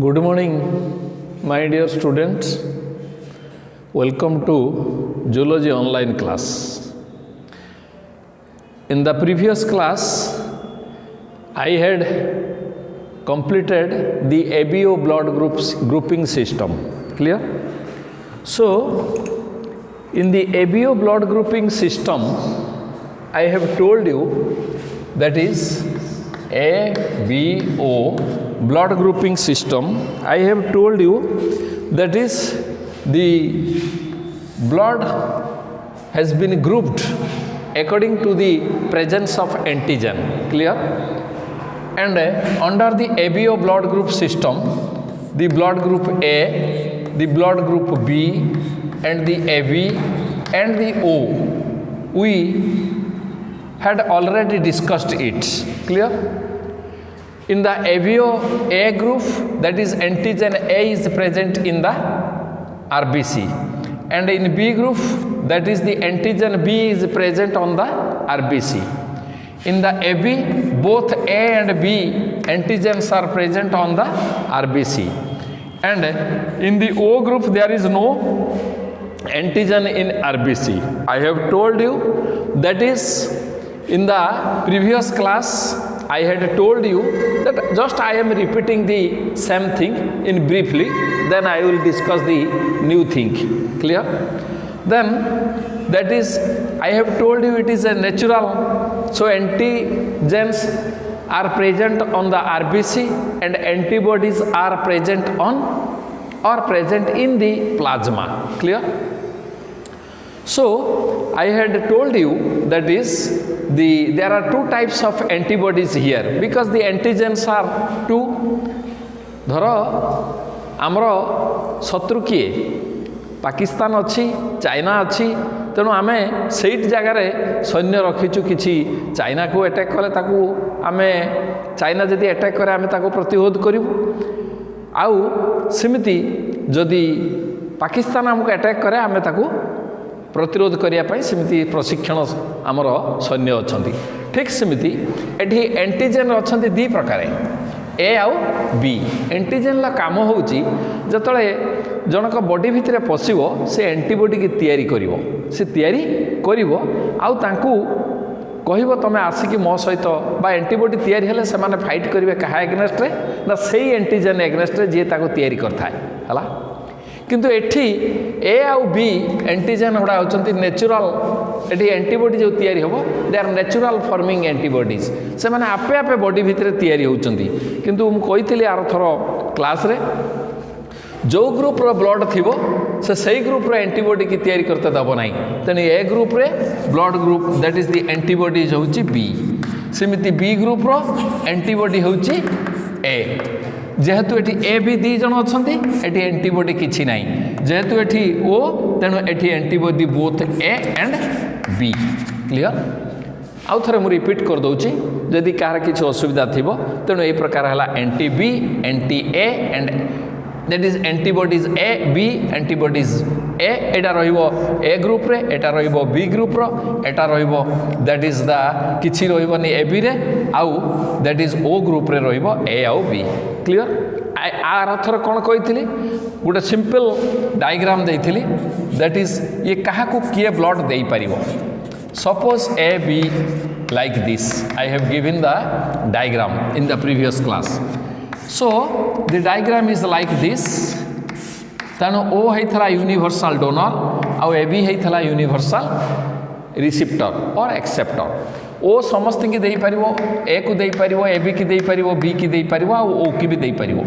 Good morning, my dear students. Welcome to Zoology online class. In the previous class, I had completed the ABO blood grouping system. Clear? So, in the ABO blood grouping system, I have told you that is ABO blood grouping system. I have told you that is the blood has been grouped according to the presence of antigen. Clear? And under the ABO blood group system, the blood group A, the blood group B, and the AB and the O, we had already discussed it. Clear? In the ABO A group, that is antigen A is present in the RBC, and in B group, that is the antigen B is present on the RBC. In the AB, both A and B antigens are present on the RBC, and in the O group there is no antigen in RBC. I have told you, that is in the previous class I had told you that just I am repeating the same thing in briefly, then I will discuss the new thing. Clear? Then that is, I have told you it is a natural, so antigens are present on the RBC and antibodies are present on or present in the plasma. Clear? So I had told you that is there are two types of antibodies here, because the antigens are two. धर आमर शत्रु किए पाकिस्तान अच्छी China अच्छी, तेणु आम से जगार सैन्य रखीचु कि चाइना को अटैक कले ताकू आम चाइना जदि अटैक करे आम ताकू प्रतिरोध करूँ, आउ सेमिति जदि पाकिस्तान आमको अटैक करे आम ताकू प्रतिरोध करने सेमिति प्रशिक्षण आमर सैन्य अच्छा। ठीक सेमिति एठी एंटीजेन अच्छा दी प्रकार ए आउ बी। एंटीजेन काम हूँ जोते जनक बॉडी भितर पशिबो से एंटीबॉडी की तैयारी करिवो, से तैयारी करिवो आउ तांकू कहबो तमे आसिकी मो सहित बा एंटीबॉडी तैयारी हेले से माने फाइट करिवे काहा एगेंस्ट रे ना सेही एंटीजेन एगेंस्ट रे जे ताको तैयारी करथाय हला। किंतु एठी ए आउ बी एंटीजेन गुड़ा होचंती नेचुरल, एठी एंटीबॉडी जो तैयारी होबो they are natural forming antibodies, से माने आपे आपे बॉडी भितर तैयारी होचंती। किंतु मु कहितली आर थरो क्लास रे जो ग्रुप रो ब्लड थिबो से सही ग्रुप रो एंटीबॉडी की तैयारी करते दबो नाही, तने ए ग्रुप रे blood group that is the antibodies होची बी, सेमिति बी ग्रुप रो एंटीबॉडी होची ए। जेहेतु एठी ए बी दी जन अछंती एठी एंटीबॉडी किछि नाही, जेहेतु एठी ओ तेणु एठी antibody both A and B. Clear? आउ थरे मु रिपीट कर दउची जदि कार किछि असुविधा थिबो, तेणु ए प्रकार हला anti B anti A and that is antibodies A B antibodies A, एटा रहिबो ए ग्रुप रे, एटा रहिबो बी ग्रुप रो, एटा रहिबो दैट इज द किछि रहिबोनी ए बी रे, आउ दैट इज ओ ग्रुप रे रहिबो ए आउ बी। क्लियर? आर अथर कौन कही गोटे सिंपल डायग्राम देइथिली, दैट इज ये क्या किए ब्लड दे पार। Suppose A B like this, I have given the diagram in the previous class. So the diagram is like this, तेणु ओ होता यूनिवर्सल डोनर आउ ए बी होता यूनिवर्सल रिसिप्टर और एक्सेप्टर। ओ समस्त की दे पारिबो, ए को दे पारिबो, ए बी की दे पारिबो, बी की दे पारिबो, आ ओ की भी दे पारिबो।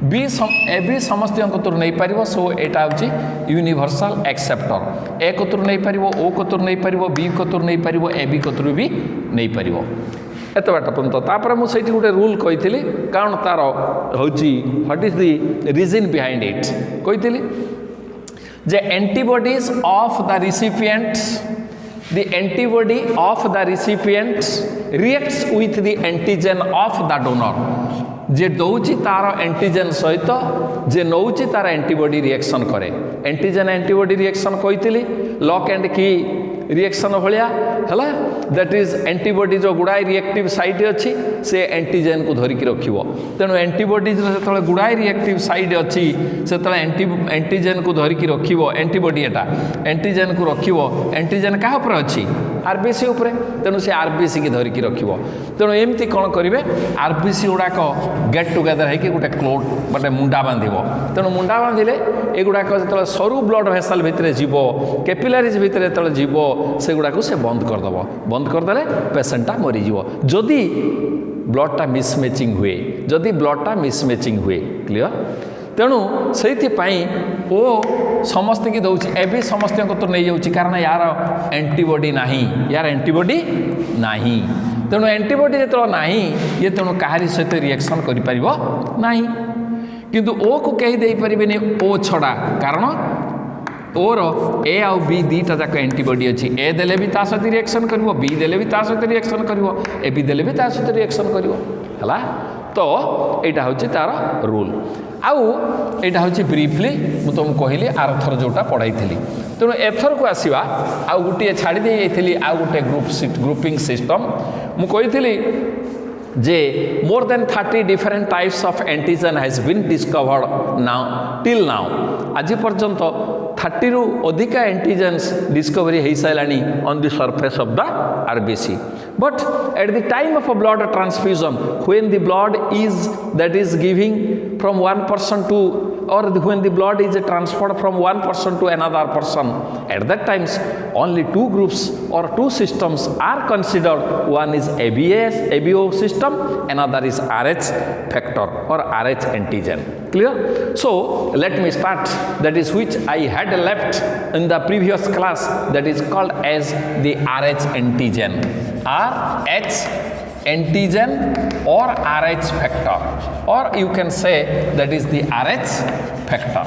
बी ए बी समस्त कतुर नहीं पारिबो, सो एटा होची यूनिवर्सल एक्सेप्टर। ए कतुर नहीं पारिबो, ओ कतुर नहीं पारिबो, बी कतुर नहीं पारिबो, ए बी कतुर भी नहीं पारिबो। एत बाट पर्यंत तापर मु सेठी गोटे रूल कहिथिली, कारण तार होची what is the reason behind it कहिथिली जे antibodies of the recipient, the antibody of the recipient reacts with the antigen of the donor। जे दौची तार एंटीजेन सहित जे नौची तार एंटीबॉडी रिएक्शन करे। एंटीजेन एंटीबॉडी रिएक्शन कही लॉक एंड की रिएक्शन भाया है that is antibody जो गुड़ाए रिएक्टिव साइट अच्छी से एंटीजेन को धरिकी रखिबो तेणु एंटीबॉडीज जो गुड़ाए रिएक्टिव साइट अच्छी से एंटीजेन को धरिकी रखिबो एंटीबॉडी एटा एंटीजेन को रखिबो एंटीजेन क्या ऊपर अच्छी आरबीसी उपरे तेणु से आरबीसी की धरिकी रखिबो तेणु एमती कौन करेंगे आरबीसी गुड़ाक गेट टुगेदर होकर गोटे क्लोट गोटे मुंडा बांधिबो तेणु मुंडा बांधिले एगुड़ाक जो सरू ब्लड भेसल भितर जीव कैपिलारीज भितर जो जीव से गुड़ाक से बंद करदेव बंद करदे पेसेंटा मरीज जदि ब्लडटा मिसमैचिंग हुए जदि ब्लडटा मिसमैचिंग हुए क्लियर तेणु से ओ समस्त की दौर ए समस्त तो नहीं जाऊँगी कारण यार एंटीबॉडी नहीं यार एंटीबॉडी नहीं तेणु एंटीबॉडी जो ना ये तेणु कहारी सहित रिएक्शन करें किंतु ओ को कहीं दे पारे ओ छड़ा कारण ओर ए आउ बी दीटा जाक एंटीबॉडी अच्छी ए देले भी ता सहित रिएक्शन करिवो बी देले भी ता सहित रिएक्शन करिवो ए बी देले भी ता सहित रिएक्शन करिवो हला तो एटा होची तार रूल आउ एटा होची ब्रीफली मु तुम कहली आर थर जोटा पढ़ाई थी तेणु एथर को आसवा आउ गोटे छाड़ी दे जाइली आउ गोटे ग्रुपिंग सिस्टम मु कही जे more than 30 different types of antigen has been discovered now till now आज पर्यंत 30 रु अधिका एंटीजेन्स डिस्कवरी हो सारानी on the surface of the RBC but at the time of a blood transfusion when the blood is that is giving from one person to or when the blood is transferred from one person to another person at that times only two groups or two systems are considered one is ABO system another is RH factor or RH antigen clear so let me start that is which I had left in the previous class that is called as the RH antigen RH antigen or RH factor or you can say that is the RH factor.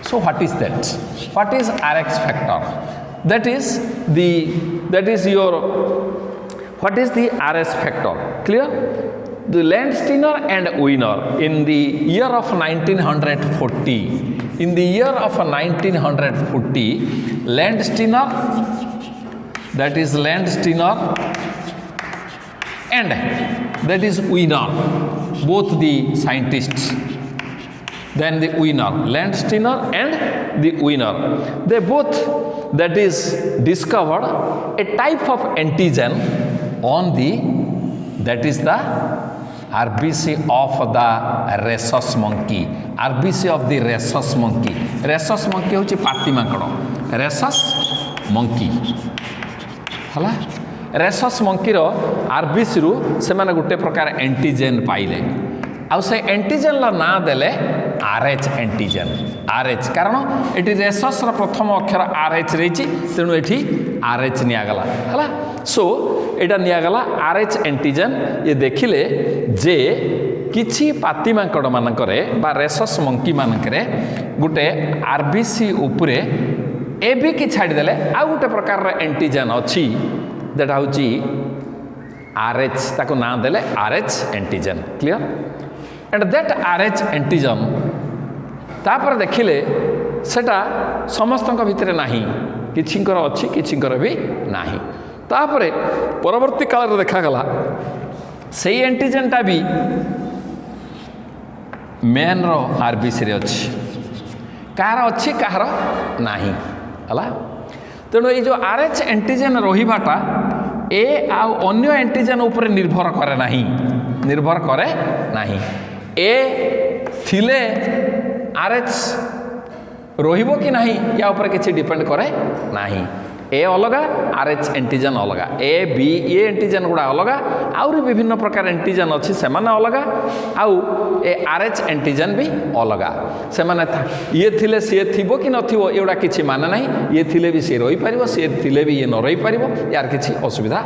So what is that? What is RH factor? That is your what is the RH factor? Clear? The Landsteiner and Wiener in the year of 1940 in the year of 1940 Landsteiner that is Landsteiner and that is Wiener both the scientists then the Wiener Landsteiner and the Wiener they both that is discovered a type of antigen on the that is the RBC of the rhesus monkey RBC of the rhesus monkey होची पाती माकड़ rhesus monkey हला rhesus मंकीर RBC रु से माने गोटे प्रकार antigen पाइले आउ से एंटीजेन ला ना देले RH एंटीजेन RH कारण एटी रेसस रा प्रथम अक्षर RH रही तेणु एटी RH नियागला हला सो एटा नियागला RH एंटीजेन ये देखिले जे किछि पाती मांकड़ मानकरे बा रेसस मंकी मानकरे गोटे आरबीसी उपरे एबी की छाड़ी देले आ गोटे प्रकार रा एंटीजेन अछि that होची RH ताको ना देले RH antigen clear and that RH antigen तापर देखिले सेटा समस्तक भितरे नाही किछिंकर अछि किछिंकर भी नाही तापर परवर्ती काल रे देखा गला सेही एंटीजनटा भी मेन रो आरबीसी रे अछि कार अछि कार नाही हला तेणु ये जो RH एंटीजेन रहीबाटा ए आउ अन्य एंटीजेन ऊपर निर्भर करे नाही ए थिले RH रहिबो कि नाही या ऊपर किछि डिपेंड करे नाही ए अलगा RH एंटीजेन अलगा ए बी ए एंटीजेन गुड़ा अलगा आउरी विभिन्न प्रकार एंटीजेन अच्छी से माने अलगा आउ ए RH एंटीजेन भी अलगा से माने ये थिले सी थिबो कि नथिबो एउडा किछि माने नाही ये थिले भी सी रही परिबो सी थिले भी ये न रही परिबो यार किछि असुविधा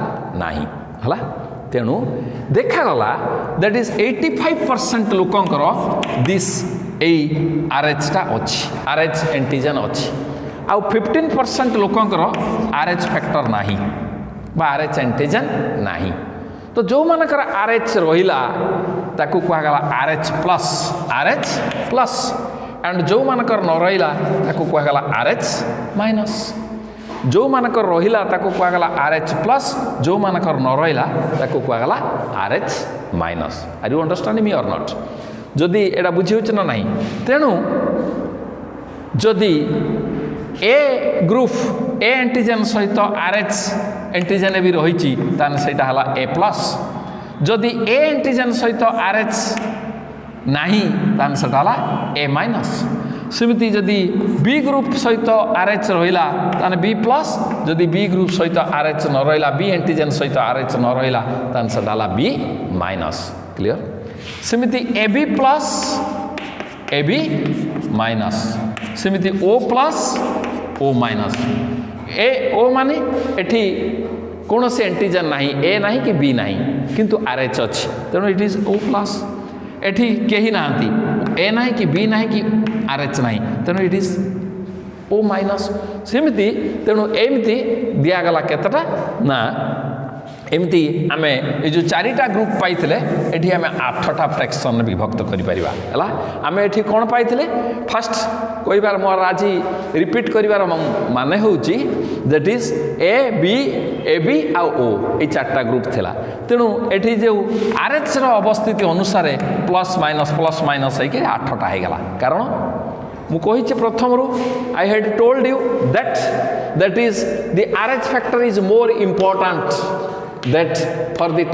नाही हला तेणु देखा गला दैट इज 85% लोकंकर दिस ए RH टा अछि RH एंटीजेन अछि आउ 15% लोकंकर RH फैक्टर नाही बा RH एंटीजन नाही तो जो मानकर RH रहिला ताकू कहा गला RH प्लस एंड जो मानकर न रहिला ताकू कहा गला RH माइनस जो मानकर रहिला ताको कुआगला RH प्लस जो मानकर न रहिला ताको कुआगला RH minus are you understand me और नॉट जदि एटा बुझी होछ ना नहीं तेणु जदि ए ग्रुप ए एंटीजन सहित RH एंटीजन भी रही ताने सेटा हला A प्लस जदि ए एंटीजन सहित RH नाही ताने सेटा हला A माइनस सेमिति जदि बी ग्रुप सहित RH रहिला ताने B प्लस जदि बी ग्रुप सहित RH न रहिला बी एंटीजन सहित RH न रहिला ताने सेटा हला B माइनस क्लियर सेमिति AB प्लस AB माइनस सेमिति O प्लस O माइनस ए O माने एठी कौन से एंटीजन नहीं ए नहीं कि बी नहीं किंतु RH अच्छी तेणु इट इज O प्लस एठी कहीं नहांती ए नहीं कि बी नहीं कि RH नहीं तेणु इट इज O माइनस सेमिति तेणु एमती दिगला केतटा ना एमती आमे ये जो चारिटा ग्रुप पाइथिले एठी आमे 8टा फ्रैक्शन विभक्त करि परिबा हला आमे एठी कोन पाइथिले फर्स्ट कोई बार मोर राजी रिपीट करिवार माने होउची दैट इज ए बी आ ओ ए चारटा ग्रुप थिला तेणु एठी जो RH रो अवस्थिति अनुसार प्लस माइनस है कि 8टा हे गला कारण मु कहिचे प्रथम रो I had told you that is the RH factor is more important that for the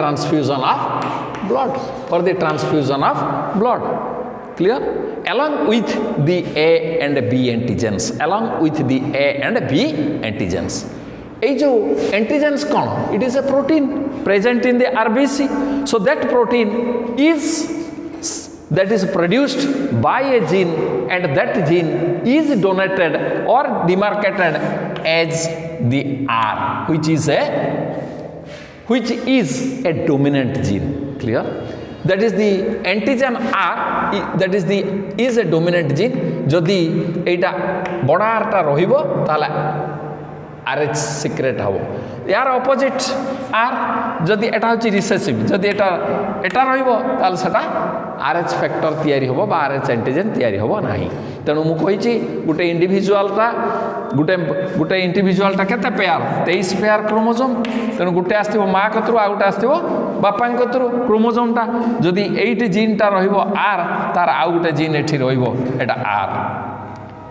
transfusion of blood clear along with the A and B antigens এই जो antigens कौन it is a protein present in the RBC so that protein is produced by a gene and that gene is donated or demarcated as the R which is a dominant gene clear that is the antigen R that is a dominant gene जदि एटा बड़ा R टा रहिबो ताला RH secrete हबो यार opposite R जदि एटा होची recessive जदि एटा रहिबो ताला सेटा RH फैक्टर तयारी हबो बा RH एंटीजन तयारी हबो नाही तेणु मु कहिची गुटे इंडिविजुअल टा केते पेयर 23 पेयर क्रोमोसोम तेणु गुटे आस्थिबो मा कतरु आ गुटे आस्थिबो बापा कतरु क्रोमोसोम टा जदि 8 जीन टा रहिबो R तार आ गुटे जीन एठी रहिबो एटा R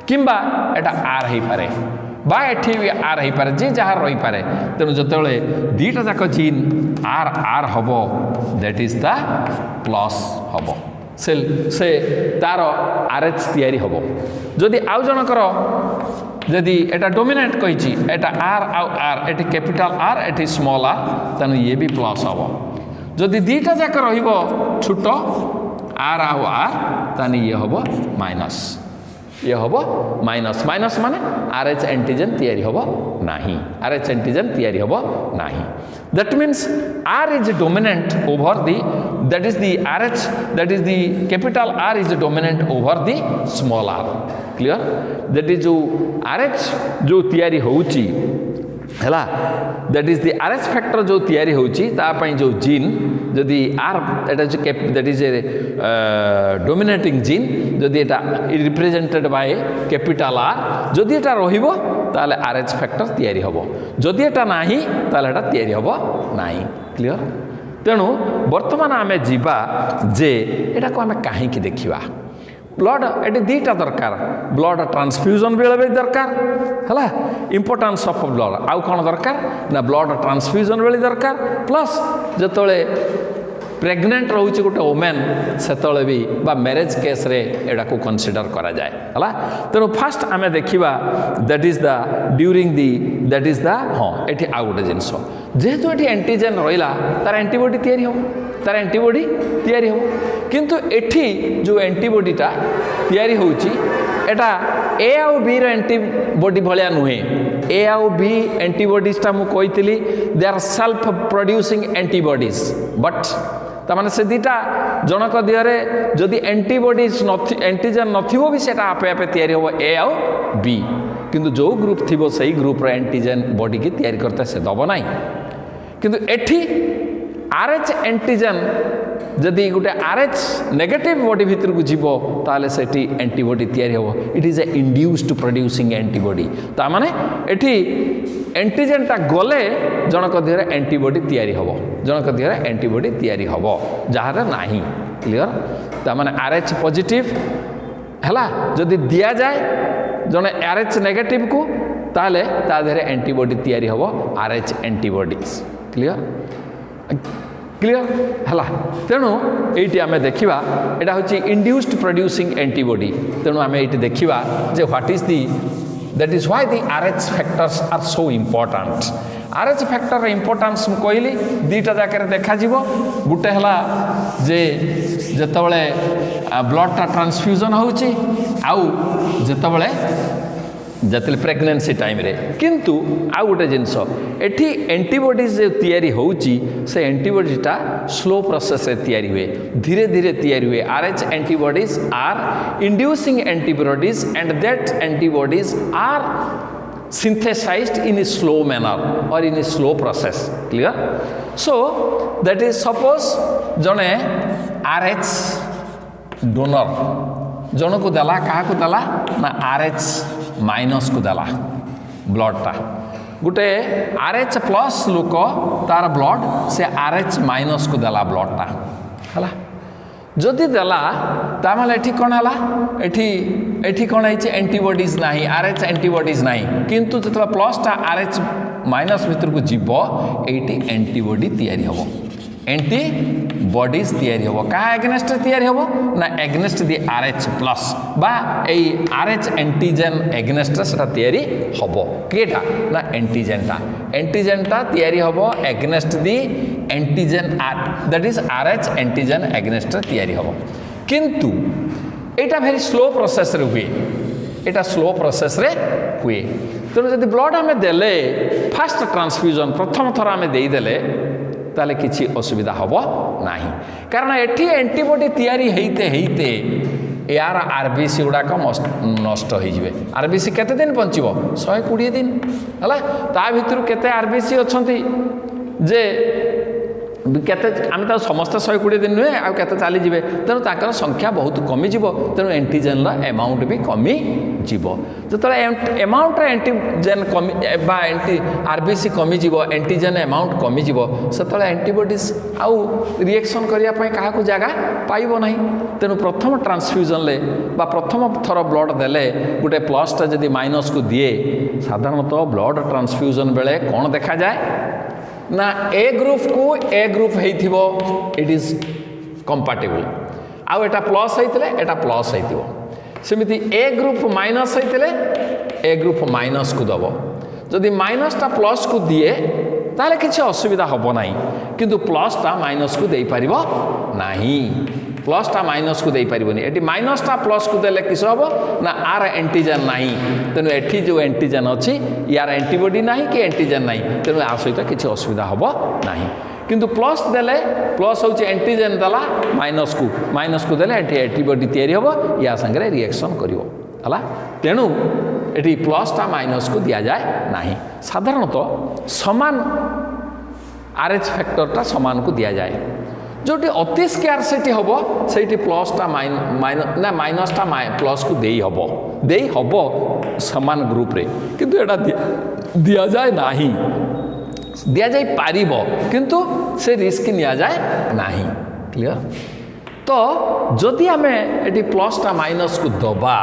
किंबा एटा R हे पारे बा एठी भी R हे पारे जे जहा रहि पारे तेणु जतेबेले दीटा जाक जीन R हबो दैट इज द प्लस हबो से तार RH तयारी हबो जदि आउ जनकर जदि एटा डोमिनेट कहिची एटा R आउ R eighty capital R eighty small r तेणु ये भी प्लस हबो जदि दीटा जाक रहिबो छोटो R आउ R तानी ये हबो माइनस ये हबो माइनस माने RH एंटीजन तयारी हबो नाही RH एंटीजन तयारी हबो नाही that means R is dominant over the that is the RH that is the capital R is dominant over the small r clear that is जो RH जो तयारी होउची हला that is the RH factor जो तयारी होउची ता पई जो जीन जदि R एटा जो that is a dominating gene जदि एटा represented by capital R जदि एटा रहिबो ताले RH factor तयारी हबो जदि एटा नाही ताले एटा तयारी हबो नाही क्लियर तेणु वर्तमान आमे जीवा जे एटा को आमे काहे की देखिबा ब्लड एटी दीटा दरकार ब्लड ट्रांसफ्यूजन बेले दरकार हला इंपोर्टेंस ऑफ ब्लड आउ कौन दरकार ना ब्लड ट्रांसफ्यूजन बेले दरकार प्लस जतले प्रेग्नेंट रोचे गोटे वोमेन सेतले भी बा मैरिज केस रे एडा को कंसीडर करा जाए हला तेणु फास्ट आमे देखिबा that is the during the that is the हां एठी आ गोटे जिंस जेहेतु एठी एंटीजन रहिला तार एंटीबॉडी तयारी हो तार एंटीबॉडी तयारी हो किंतु एठी जो एंटीबॉडीटा तयारी होउची एटा ए आउ बी रो एंटीबॉडी भलिया नुहे ए आउ बी एंटीबॉडीज मु कहितली they are self producing antibodies but तामाने से दीटा जनक दिहरे जदि एंटीबॉडीज एंटीजन नथिबो भी सेटा आपे आपे तयारी हो ए आउ बी किंतु जो ग्रुप थिबो सही ग्रुप रो एंटीजन बॉडी की तयारी करते से दबो नाही किंतु एठी RH एंटीजन जदि गोटे आरएच नेगेटिव बॉडी भितर को जीव ताले सेठी एंटीबॉडी तैयारी हो it is a induced producing antibody ता माने एठी एंटीजेनटा गले जनक देहरे एंटीबॉडी तैयारी हो जनक देहरे एंटीबॉडी तैयारी हो जहाँ नाही क्लियर ता माने आरएच पॉजिटिव हैला जदि दिया जाए जने आरएच नेगेटिव को ताले ता देहरे एंटीबॉडी तैयारी हो आरएच एंटीबॉडीज क्लियर क्लियर है तेणु ये आम देखा यहाँ हूँ इंड्यूस्ड प्रोड्यूसिंग एंटीबॉडी तेणु आम ये देखा जे what is the that is why the Rh factors are so important Rh factor importance कहली दुईटा जगह देखा गोटे है जे जितेबले ब्लडटा ट्रांसफ्यूजन होची आउ जितेबले जतले प्रेगनेंसी टाइम रे किंतु आ गोटे जिनस एठी एंटीबॉडीज जो तैयारी होची से एंटीबॉडीटा स्लो प्रोसेस रे तैयारी हुए धीरे धीरे तैयारी हुए RH antibodies are inducing antibodies and that antibodies are synthesized in a slow manner or in a slow process clear so that is suppose जने RH donor जन को देला कहा को देला ना RH माइनस को देला ब्लडटा गोटे RH प्लस लोक तार ब्लड से RH माइनस को देला ब्लडटा है जदि देला तामाले एठी कोन हला एठी कोन है एंटीबॉडीज नाही आरएच एंटीबॉडीज नाही किंतु जतला प्लस ता आरएच माइनस भीतर को जीव एठी एंटीबॉडी तैयारी होबो एंटीबॉडीज तैयारी होबो का एगनेस्ट तैयारी होबो ना एगनेस्ट दी आरएच प्लस बा एई आरएच एंटीजन एगनेस्ट सेटा तैयारी होबो केटा ना एंटीजनटा तैयारी होबो against the antigen that is Rh antigen against तैयारी होबो किंतु एटा वेरी स्लो प्रोसेस रे हुए एटा स्लो प्रोसेस रे हुए तेणु जदि ब्लड आम देले फास्ट ट्रांसफ्यूजन प्रथम थर आम देदेले ताले किसी असुविधा हम ना कारण एटी एंटीबॉडी तैयारी हेते यार आरबीसी गुड़ाक नष्ट हो आरबीसी केते दिन बंचो 120 दिन है ता भीतर केते आरबीसी अच्छा जे केते आम तो समस्त 120 दिन नुहे आउ केते चली जिवे तेणु ताकर संख्या बहुत कमी जीव तेणु एंटीजेन एमाउंट भी कमी जीव जो एमाउंट एंटीजेन कमी बा एंटी आरबीसी कमी जीव एंटीजेन एमाउंट कमी जीव से एंटीबॉडीज आउ रिएक्शन करने क्या जगह पाइब ना तेणु प्रथम ट्रांसफ्यूजन ले बा प्रथम थर ब्लड देले गोटे प्लसटा जदि माइनस को दिए साधारणतः ब्लड ट्रांसफ्यूजन बेले कौन देखा जाए ना ए ग्रुप को ए ग्रुप होइथिबो इट इज कंपैटिबल आउ एटा प्लस होइतले एटा प्लस होइथिबो सेमिति ए ग्रुप माइनस होइतले ए ग्रुप माइनस को दबो जदि माइनसटा प्लस को दिए ताले किछि असुविधा हबो नाही किंतु प्लसटा माइनस को देई परिबो नाही प्लसटा माइनस को दे पारिबनी एटी माइनसटा प्लस को देले किस हम ना आर एंटीजन नाही तेणु एठी जो एंटीजन अच्छी यार एंटीबॉडी नाही कि एंटीजन नाही तेणु आ सहित किसी असुविधा हम नाही किंतु प्लस देले प्लस हूँ एंटीजन देला माइनस को देले एटी एंटीबॉडी तैयारी हम या संगे रिएक्शन करिवो तेणु एटी प्लसटा माइनस को दि जाए नाही साधारणतः समान आरएच फैक्टरटा समान को दि जाए जोटी अति स्कार्सिटी हम से प्लसटा ना माइनसटा प्लस को दे हम समान ग्रुप रे किंतु एटा दि जाए नाही दि जाए पारिबो किंतु से रिस्क निया जाए नाही क्लियर तो जदि आम ये प्लसटा माइनस को दबा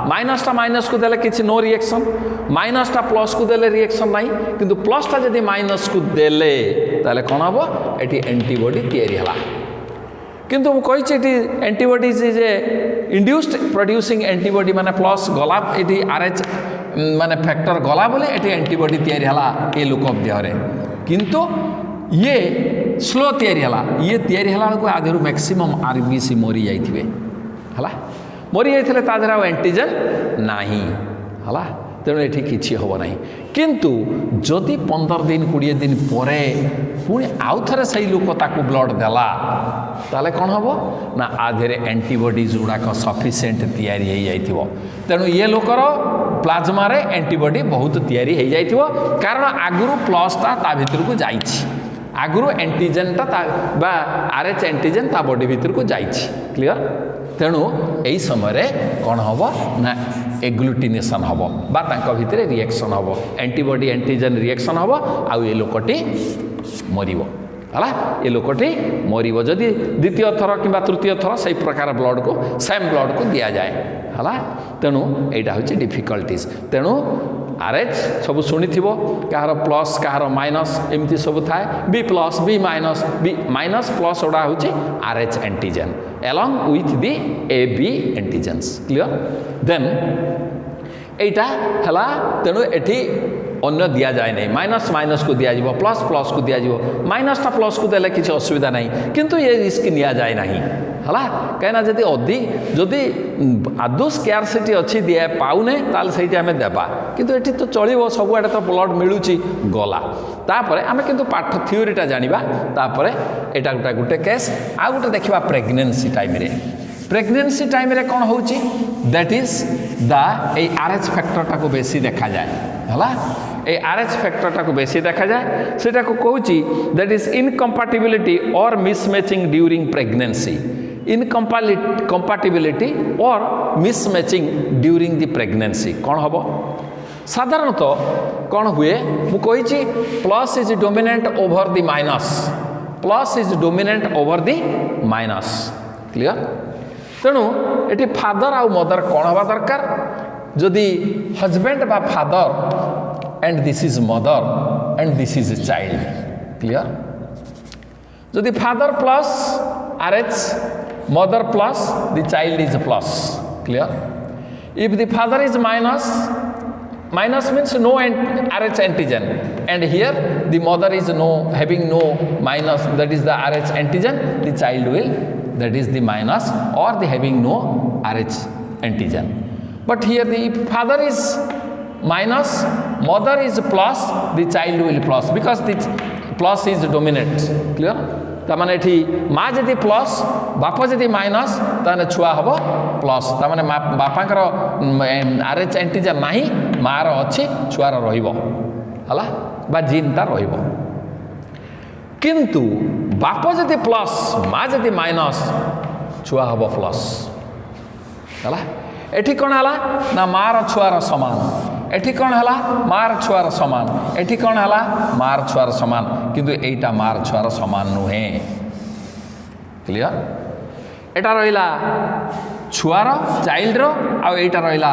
माइनसटा माइनस को देले किसी नो रिएक्शन माइनसटा प्लस को देले रिएक्शन नाही किंतु प्लसटा जदि माइनस को देले ताले कौन हम ये एंटीबॉडी तैयारी हला किंतु मुझे antibodies is a induced producing antibody माने प्लस गला ये आरएच माने फैक्टर गला बोले ये एंटीबॉडी तैयारी हला ए लोक देहरे किंतु ये स्लो तैयारी हला ये तैयारी हला को आधेरु मैक्सिमम आरबीसी मरी जाइथिबे हला मरी जाइथिले ता देरा एंटीजन नाही हला तेणु ये किसी हम ना किंतु जदि 15 दिन 20 दिन पर पुणी आउ थे से लोक ताकू ब्लड देला ताले कौन हम ना आधे एंटीबॉडीज गुड़ाक सफिशिएंट तैयारी हो जाइथिबो तेणु ये लोकर प्लाज्मा रे एंटीबॉडी बहुत तैयारी हो जाइथिबो कारण आगुरु प्लसटा ता भितर को जाइछि आगुरु एंटीजेनटा बा आरएच एंटीजेन ता बॉडी भीतर को जाइछि क्लियर तेणु यही समय कौन हम ना एग्लुटिनेशन हम बा तांका भितर रिएक्शन हम एंटीबॉडी एंटीजेन रिएक्शन हम आउ ये लोकटी मरिबो है ये लोकटी मरिबो जदि द्वितीय थर कि तृतीय थर से प्रकार ब्लड को सेम ब्लड को दि जाए है तेणु यहाँ हूँ डिफिकल्टीज तेणु आरएच सब शुणी कहार प्लस कहार माइनस एमती सब थाए B plus B minus plus गुड़ा हूँ Rh antigen along with the A B antigens clear then एटा हला तेणु एठी अन्य दि जाए नहीं माइनस माइनस को दिया जाइबो प्लस प्लस को दिया जाइबो माइनस टा प्लस को देले किसी असुविधा नहीं किंतु ये रिस्क निया जाए नहीं हला कहीं जदि जदि आदौ स्कैरसिटी अच्छी दिए पाउने ताल से आम देबा किंतु एठी तो चलिबो सब आड़े तो ब्लड मिलूची गला तापरे आमे किंतु पाठ थ्योरीटा जानिबा तापरे एटा गोटे गोटे केस आ गोटे देखिबा प्रेगनेंसी टाइम रे प्रेगनेंसी टाइम रे कौन होची that is the A RH factor को बेसी देखा जाए हला ए आरएच फैक्टर को बेसी देखा जाए सेटा को कहूची दैट इज इनकम्पैटिबिलिटी और मिसमैचिंग ड्यूरिंग प्रेगनेंसी इनकम्पैटिबिलिटी और मिसमैचिंग ड्यूरिंग द प्रेगनेंसी कौन हम साधारणतः कौन हुए मु कही plus is dominant over the minus plus is dominant over the minus clear तेणु ये फादर आउ मदर कौन हवा दरकार जदि हजबैंड बा father and this is mother and this is child clear जदि father plus Rh mother plus the child is plus clear if the father is minus minus means no RH antigen and here the mother is having no minus that is the RH antigen the child will that is the minus or the having no RH antigen but here the father is minus mother is plus the child will plus because the plus is dominant clear ताने एठी माँ जदि plus बाप जदि minus ताने छुआ हम plus ताने बापांकर आरएच एंटीजन नाही मार अच्छी छुआर रहिबो हला बा जीनटा रहिबो किंतु बाप जदि प्लस माँ जदि माइनस छुआ हम प्लस हला एठी कौन हला ना मार छुआर समान एठी कौन हला मार छुआर समान एठी कौन हला मार छुआर समान किंतु एटा मार छुआर समान नुहे क्लियर एटा रहिला छुआर चाइल्ड रो आ एटा रहिला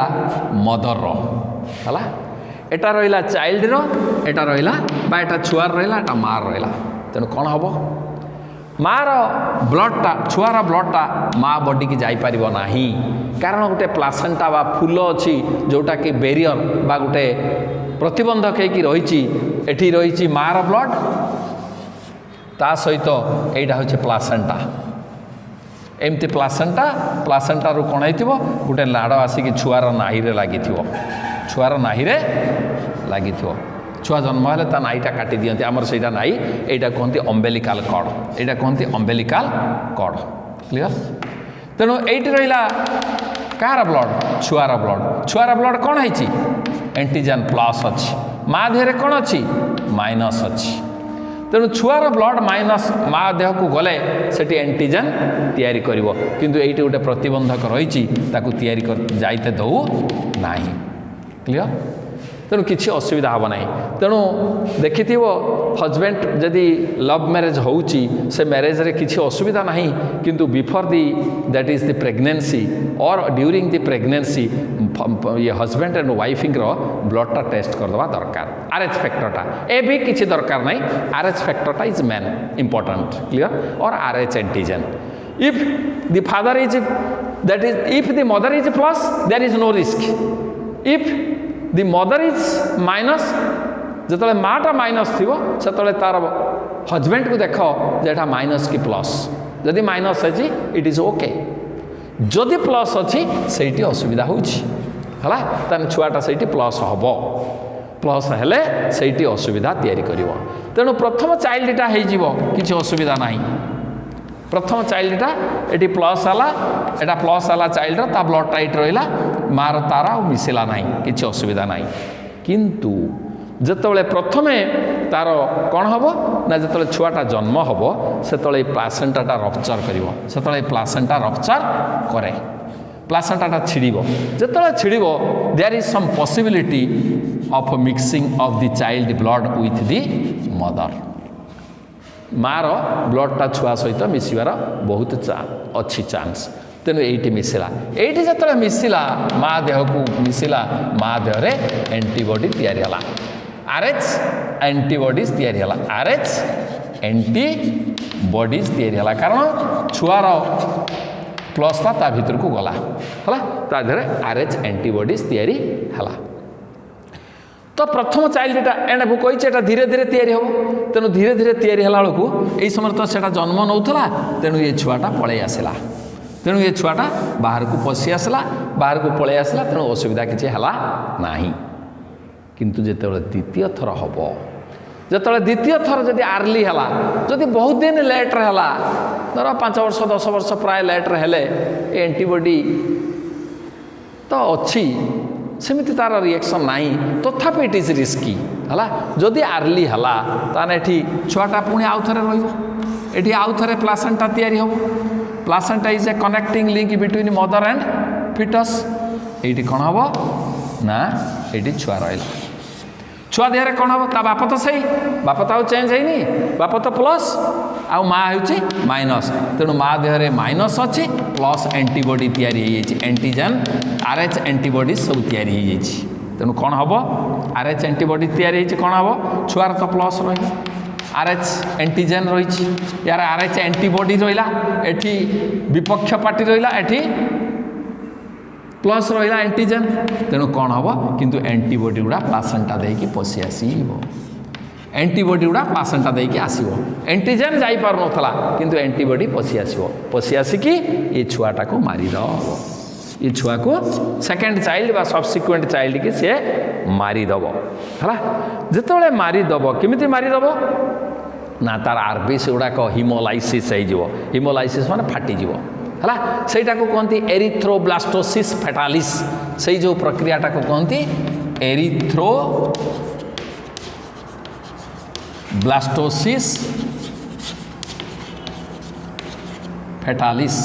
मदर रो हला एटा रहिला चाइल्ड रो एटा रहिला बा एटा छुआर रहिला एटा मार रहिला तेनु कौन हबो मार ब्लडटा छुआर ब्लडटा माँ बॉडी की जाई परिबो नाही कारण गोटे प्लासेंटा बा फूल अच्छी जोटा कि बेरियर बा गोटे प्रतिबंधक होती एठी रही मार ब्लड ता सहित एटा होचे प्लासेंटा एमती प्लासेंटा रु कौन हो गोटे लाड़ आसिक छुआर नाही रे लगी छुआर नाही रे लगी छुआ जन्म हेले ता नाईटा काटी दियंती आमर सेटा नाई एटा कहते अम्बेलिकाल कॉर्ड एटा कहते अम्बेलिकाल कॉर्ड क्लियर तेणु एटी रहिला कार ब्लड छुआर ब्लड कौन है एंटीजन प्लस अच्छी माँ देह कौन अच्छी माइनस अच्छी तेणु छुआर ब्लड माइनस माँ देह को गले सेठी एंटीजन तैयारी करिवो किंतु एटी गोटे प्रतिबंधक रही जाइते दौ नाही क्लियर तेणु किसी असुविधा हम ना तेणु देखि हजबैंड जदि लव मैरेज होउची से मैरेज रे किसी असुविधा नहीं किंतु before the that is the pregnancy और ड्यूरिंग द प्रेगनेंसी ये हजबैंड एंड वाइफिंग रो ब्लडटा टेस्ट करदेवा दरकार आरएच फैक्टरटा ए भी किसी दरकार नहीं आरएच फैक्टरटा इज मेन इंपोर्टेंट क्लियर और Rh antigen if the father is that is if the mother is plus there is no risk if the mother is minus जो माटा माइनस थी से तार हजबैंड को देख जेटा माइनस की प्लस जदि माइनस अच्छी इट इज ओके जदि प्लस अच्छी से असुविधा होगा छुआटा से प्लस हम प्लस हेले से असुविधा तैयारी कर तेणु प्रथम चाइल्डटा किसी असुविधा ना प्रथम चाइल्डटा ये प्लस है प्लस है चाइल्ड ता ब्लडटा ये रहा मार तार मिसला ना कि असुविधा ना किंतु ଯେତେବେଳେ ପ୍ରଥମେ ତାର କ'ଣ ହେବ ନା ଯେତେବେଳେ ଛୁଆଟା ଜନ୍ମ ହେବ ସେତେବେଳେ ପ୍ଲାସେଣ୍ଟାଟା ରପ୍ଚର୍ କରିବ, ସେତେବେଳେ ପ୍ଲାସେଣ୍ଟା ରପ୍ଚର୍ କରେ, ପ୍ଲାସେଣ୍ଟାଟା ଛିଡ଼ିବ, ଯେତେବେଳେ ଛିଡ଼ିବ there is some possibility of mixing of the child blood with the mother. ମାଆର ବ୍ଲଡ଼ଟା ଛୁଆ ସହିତ ମିଶିବାର ବହୁତ ଅଛି ଚାନ୍ସ, ତେଣୁ ଏଇଠି ମିଶିଲା, ଏଇଠି ଯେତେବେଳେ ମିଶିଲା ମା ଦେହକୁ ମିଶିଲା, ମା ଦେହରେ ଆଣ୍ଟିବଡି ତିଆରି ହେଲା, RH ଆଣ୍ଟିବଡିଜ୍ ତିଆରି ହେଲା, RH ଆଣ୍ଟିବଡିଜ୍ ତିଆରି ହେଲା, କାରଣ ଛୁଆର ପ୍ଲସ୍ଟା ତା ଭିତରକୁ ଗଲା ହେଲା, ତା ଦେହରେ RH ଆଣ୍ଟିବଡିଜ୍ ତିଆରି ହେଲା। ତ ପ୍ରଥମ ଚାଇଲ୍ଡଟା ଏଣ୍ଡ ମୁଁ କହିଛି ଏଇଟା ଧୀରେ ଧୀରେ ତିଆରି ହେବ, ତେଣୁ ଧୀରେ ଧୀରେ ତିଆରି ହେଲା ବେଳକୁ ଏଇ ସମୟରେ ତ ସେଇଟା ଜନ୍ମ ନେଉଥିଲା, ତେଣୁ ଏ ଛୁଆଟା ପଳେଇ ଆସିଲା, ତେଣୁ ଏ ଛୁଆଟା ବାହାରକୁ ପଶି ଆସିଲା, ବାହାରକୁ ପଳେଇ ଆସିଲା, ତେଣୁ ଅସୁବିଧା କିଛି ହେଲା ନାହିଁ। କିନ୍ତୁ ଯେତେବେଳେ ଦ୍ୱିତୀୟ ଥର ହେବ, ଯେତେବେଳେ ଦ୍ୱିତୀୟ ଥର ଯଦି ଆର୍ଲି ହେଲା, ଯଦି ବହୁତ ଦିନ ଲେଟ୍ରେ ହେଲା, ଧର 5 ବର୍ଷ 10 ବର୍ଷ ପ୍ରାୟ ଲେଟ୍ରେ ହେଲେ ଏ ଆଣ୍ଟିବଡି ତ ଅଛି, ସେମିତି ତାର ରିଏକ୍ସନ୍ ନାହିଁ, ତଥାପି ଇଟ୍ ଇଜ୍ ରିସ୍କି ହେଲା। ଯଦି ଆର୍ଲି ହେଲା ତାହେଲେ ଏଠି ଛୁଆଟା ପୁଣି ଆଉ ଥରେ ରହିବ, ଏଠି ଆଉ ଥରେ ପ୍ଲାସେଣ୍ଟା ତିଆରି ହେବ, placenta is a connecting link between mother and fits. ଏଇଠି କ'ଣ ହେବ ନା ଏଇଠି ଛୁଆ ରହିଲା, ଛୁଆ ଦେହରେ କ'ଣ ହେବ, ତା ବାପ ତ ସେଇ, ବାପ ତ ଆଉ ଚେଞ୍ଜ ହେଇନି, ବାପ ତ ପ୍ଲସ୍ ଆଉ ମା ହେଉଛି ମାଇନସ୍, ତେଣୁ ମା ଦେହରେ ମାଇନସ୍ ଅଛି, ପ୍ଲସ୍ ଆଣ୍ଟିବଡି ତିଆରି ହେଇଯାଇଛି, ଆଣ୍ଟିଜେନ୍ RH ଆଣ୍ଟିବଡି ସବୁ ତିଆରି ହେଇଯାଇଛି, ତେଣୁ କ'ଣ ହେବ RH ଆଣ୍ଟିବଡି ତିଆରି ହେଇଛି, କ'ଣ ହେବ ଛୁଆର ତ ପ୍ଲସ୍ ରହିବ, RH ଆଣ୍ଟିଜେନ୍ ରହିଛି, ୟାର RH ଆଣ୍ଟିବଡି ରହିଲା, ଏଠି ବିପକ୍ଷ ପାର୍ଟି ରହିଲା, ଏଠି ପ୍ଲସ୍ ରହିଲା ଆଣ୍ଟିଜେନ୍, ତେଣୁ କ'ଣ ହେବ କିନ୍ତୁ ଆଣ୍ଟିବଡି ଗୁଡ଼ା ପ୍ଲାସେଣ୍ଟା ଦେଇକି ପଶି ଆସିବ, ଆଣ୍ଟିବଡି ଗୁଡ଼ା ପ୍ଲାସେଣ୍ଟା ଦେଇକି ଆସିବ, ଆଣ୍ଟିଜେନ୍ ଯାଇପାରୁନଥିଲା କିନ୍ତୁ ଆଣ୍ଟିବଡି ପଶି ଆସିବ, ପଶି ଆସିକି ଏ ଛୁଆଟାକୁ ମାରିଦେବ, ଏ ଛୁଆକୁ ସେକେଣ୍ଡ ଚାଇଲ୍ଡ ବା ସବସିକ୍ୱେଣ୍ଟ ଚାଇଲ୍ଡକି ସିଏ ମାରିଦେବ ହେଲା। ଯେତେବେଳେ ମାରିଦେବ, କେମିତି ମାରିଦେବ ନା ତାର RBC ଗୁଡ଼ାକ ହିମୋଲାଇସିସ୍ ହେଇଯିବ, ହିମୋଲାଇସିସ୍ ମାନେ ଫାଟିଯିବ ହେଲା, ସେଇଟାକୁ କୁହନ୍ତି ଏରିଥ୍ରୋବ୍ଲାଷ୍ଟୋସିସ୍ ଫେଟାଲିସ୍, ସେଇ ଯେଉଁ ପ୍ରକ୍ରିୟାଟାକୁ କୁହନ୍ତି ଏରିଥ୍ରୋବ୍ଲାଷ୍ଟୋସିସ୍ ଫେଟାଲିସ୍।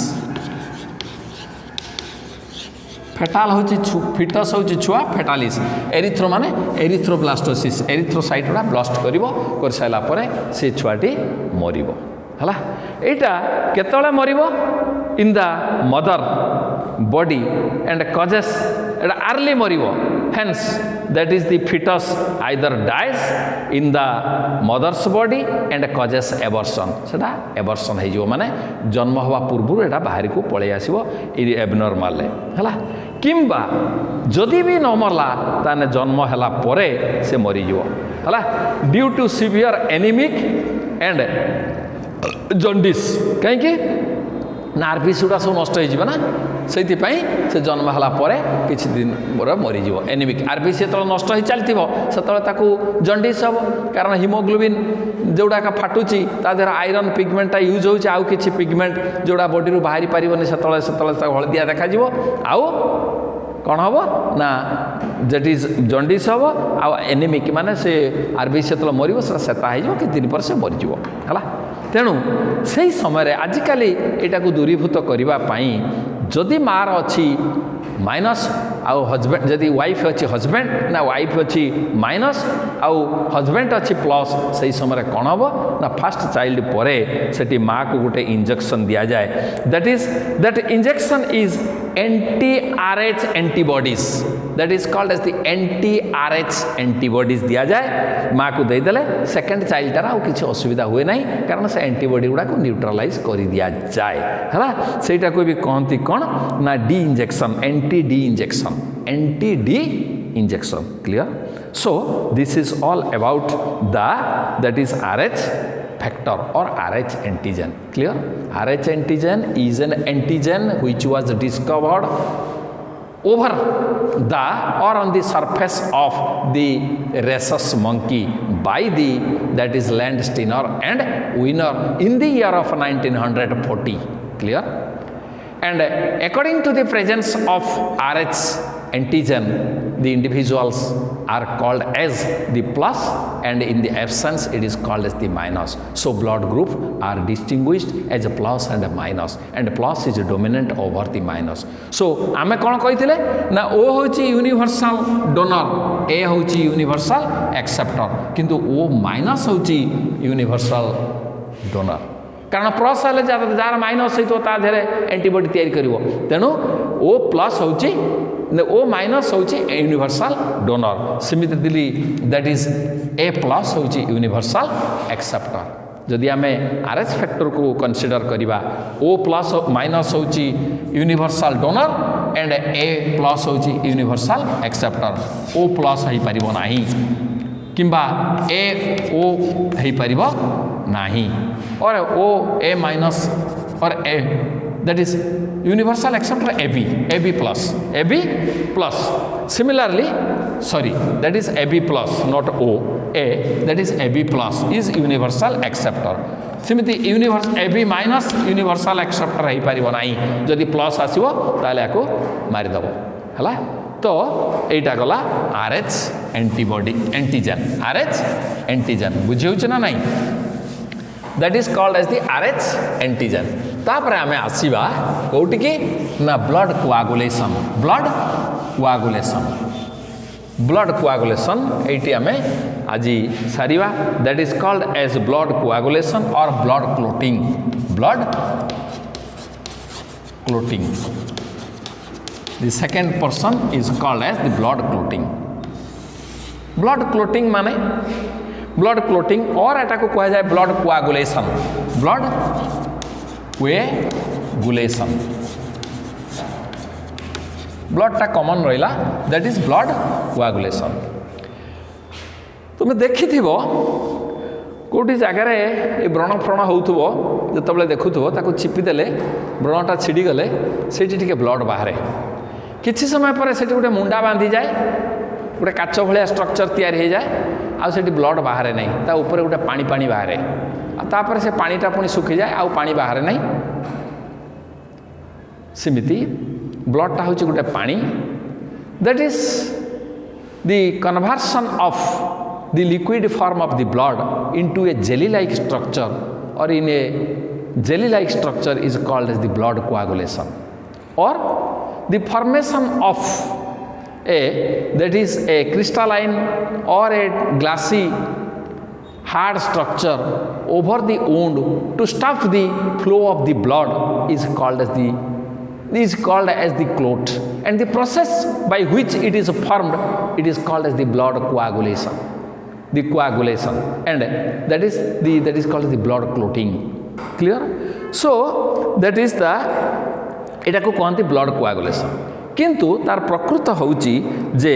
ଫେଟାଲ ହେଉଛି ଫିଟସ୍ ହେଉଛି ଛୁଆ, ଫେଟାଲିସ୍ ଏରିଥ୍ରୋ ମାନେ ଏରିଥ୍ରୋବ୍ଲାଷ୍ଟୋସିସ୍, ଏରିଥ୍ରୋସାଇଟ୍ ଗୁଡ଼ା ବ୍ଲାଷ୍ଟ କରିବ, କରିସାରିଲା ପରେ ସେ ଛୁଆଟି ମରିବ ହେଲା। ଏଇଟା କେତେବେଳେ ମରିବ in the mother body and causes, ଏଇଟା ଆର୍ଲି ମରିବ, hence that is the foetus either dies in the mother's body and causes abortion, ସେଟା ଏବର୍ସନ୍ ହେଇଯିବ, ମାନେ ଜନ୍ମ ହେବା ପୂର୍ବରୁ ଏଇଟା ବାହାରକୁ ପଳେଇ ଆସିବ ଏବନର୍ମାଲରେ ହେଲା। କିମ୍ବା ଯଦି ବି ନ ମରିଲା ତାହେଲେ ଜନ୍ମ ହେଲା ପରେ ସେ ମରିଯିବ ହେଲା, due to severe anaemic and jaundice. କାହିଁକି ନା RBC ଗୁଡ଼ା ସବୁ ନଷ୍ଟ ହେଇଯିବ ନା, ସେଇଥିପାଇଁ ସେ ଜନ୍ମ ହେଲା ପରେ କିଛି ଦିନ ପରେ ମରିଯିବ। ଏନିମିକ୍ RBC ଯେତେବେଳେ ନଷ୍ଟ ହେଇ ଚାଲିଥିବ ସେତେବେଳେ ତାକୁ ଜଣ୍ଡିସ୍ ହେବ, କାରଣ ହିମୋଗ୍ଲୋବିନ୍ ଯେଉଁଗୁଡ଼ାକ ଫାଟୁଛି ତା ଦେହରେ ଆଇରନ୍ ପିଗମେଣ୍ଟଟା ୟୁଜ୍ ହେଉଛି, ଆଉ କିଛି ପିଗମେଣ୍ଟ ଯେଉଁଟା ବଡ଼ିରୁ ବାହାରି ପାରିବନି, ସେତେବେଳେ ତାକୁ ହଳଦିଆ ଦେଖାଯିବ, ଆଉ କ'ଣ ହେବ ନା ଯେଟି ଜଣ୍ଡିସ୍ ହେବ, ଆଉ ଏନିମିକ୍ ମାନେ ସେ RBC ଯେତେବେଳେ ମରିବ ସେଟା ସେତା ହେଇଯିବ, କିଛି ଦିନ ପରେ ସେ ମରିଯିବ ହେଲା। ତେଣୁ ସେହି ସମୟରେ ଆଜିକାଲି ଏଇଟାକୁ ଦୂରୀଭୂତ କରିବା ପାଇଁ ଯଦି ମାଆର ଅଛି ମାଇନସ୍ ଆଉ ହଜବେଣ୍ଡ, ଯଦି ୱାଇଫ୍ ଅଛି ହଜବେଣ୍ଡ ନା ୱାଇଫ୍ ଅଛି ମାଇନସ୍ ଆଉ ହଜବେଣ୍ଡ ଅଛି ପ୍ଲସ୍, ସେହି ସମୟରେ କ'ଣ ହେବ ନା ଫାଷ୍ଟ ଚାଇଲ୍ଡ ପରେ ସେଠି ମାଆକୁ ଗୋଟେ ଇଞ୍ଜେକ୍ସନ୍ ଦିଆଯାଏ, that injection is anti-RH antibodies, that is called as the anti-RH antibodies ଦିଆଯାଏ, ମାଆକୁ ଦେଇଦେଲେ ସେକେଣ୍ଡ ଚାଇଲ୍ଡଟାର ଆଉ କିଛି ଅସୁବିଧା ହୁଏ ନାହିଁ, କାରଣ ସେ ଆଣ୍ଟିବଡି ଗୁଡ଼ାକୁ ନ୍ୟୁଟ୍ରାଲାଇଜ୍ କରି ଦିଆଯାଏ ହେଲା। ସେଇଟାକୁ ବି କହନ୍ତି କ'ଣ ନା D injection, anti-D injection, anti-D injection, clear? So this is all about that is RH factor or RH antigen, clear? RH antigen is an antigen which was discovered over the or on the surface of the rhesus monkey by the that is Landsteiner and Wiener in the year of 1940, clear? And according to the presence of RH antigen, the individuals are called as the plus, and in the absence it is called as the minus. So blood group are distinguished as a plus and a minus, and plus is dominant over the minus. So आमे कौन कही ना O होची universal donor, A होची universal acceptor, किंतु O minus होची universal donor, कारण plus हेले जार माइनस होइतो ता धेरे एंटीबॉडी तैयारी करिवो, तेणु O प्लस होची O माइनस होची यूनिवर्सल डोनर. सिमित दिली दैट इज A प्लस होची यूनिवर्सल एक्सेप्टर. जदि आमे RH फैक्टर को कंसीडर करिबा O प्लस माइनस होची universal donor and A plus होची यूनिवर्सल एक्सेप्टर. O प्लस होई परिबो नाही किंबा A O होई परिबो नाही, और O A माइनस और A that is universal acceptor AB plus. Similarly, sorry, that is AB plus, not O. A, that is AB plus is universal acceptor. Simiti universal AB minus universal acceptor है पारिबो नाही, जदि plus आसीबो ताले आको मारि दबो हला. तो एटा गला RH antibody antigen, RH antigen बुझियौ ना नाही, that is called as the RH antigen. तापरे आमे आसीबा कोउटी की ना blood coagulation. Blood coagulation eighty आमे आजी सारिबा, that is called as blood coagulation or blood clotting. The second portion is called as the blood clotting. blood clotting माने ब्लड clotting, और एटा को कहा जाए ब्लड कोआगुलेशन. ब्लडटा कॉमन रहिला, दैट इज ब्लड कोआगुलेशन. तुम देखि थिबो कोटी जगार ये व्रण फ्रण होउथबो, जतबले देखुथबो ताको चिपी देले व्रणटा छिड़ी गले सेठी टिके ब्लड बाहरे. किछि समय पर सेठी गोटे मुंडा बांधी जाए, गोटे काच भलिया स्ट्रक्चर तैयारी हो जाए, आउ सेठी ब्लड बाहरे नहीं, ता ऊपर गोटे पानी पानी बाहरे, तापर से पानीटा पुणी सुखी जाए, आउ पानी बाहरे नहीं. सिमिति ब्लडटा होची गोटे पानी, that is the conversion of the liquid form of the blood into a jelly like structure, और in a jelly like structure is called as the blood coagulation. और the formation of that is a crystalline or a glassy hard structure over the wound to stop the flow of the blood is called as the clot, and the process by which it is formed, it is called as the blood coagulation, and that is called as the blood clotting. Clear? So that is the एटा को कहते blood coagulation. किंतु तार प्रकृत होउची जे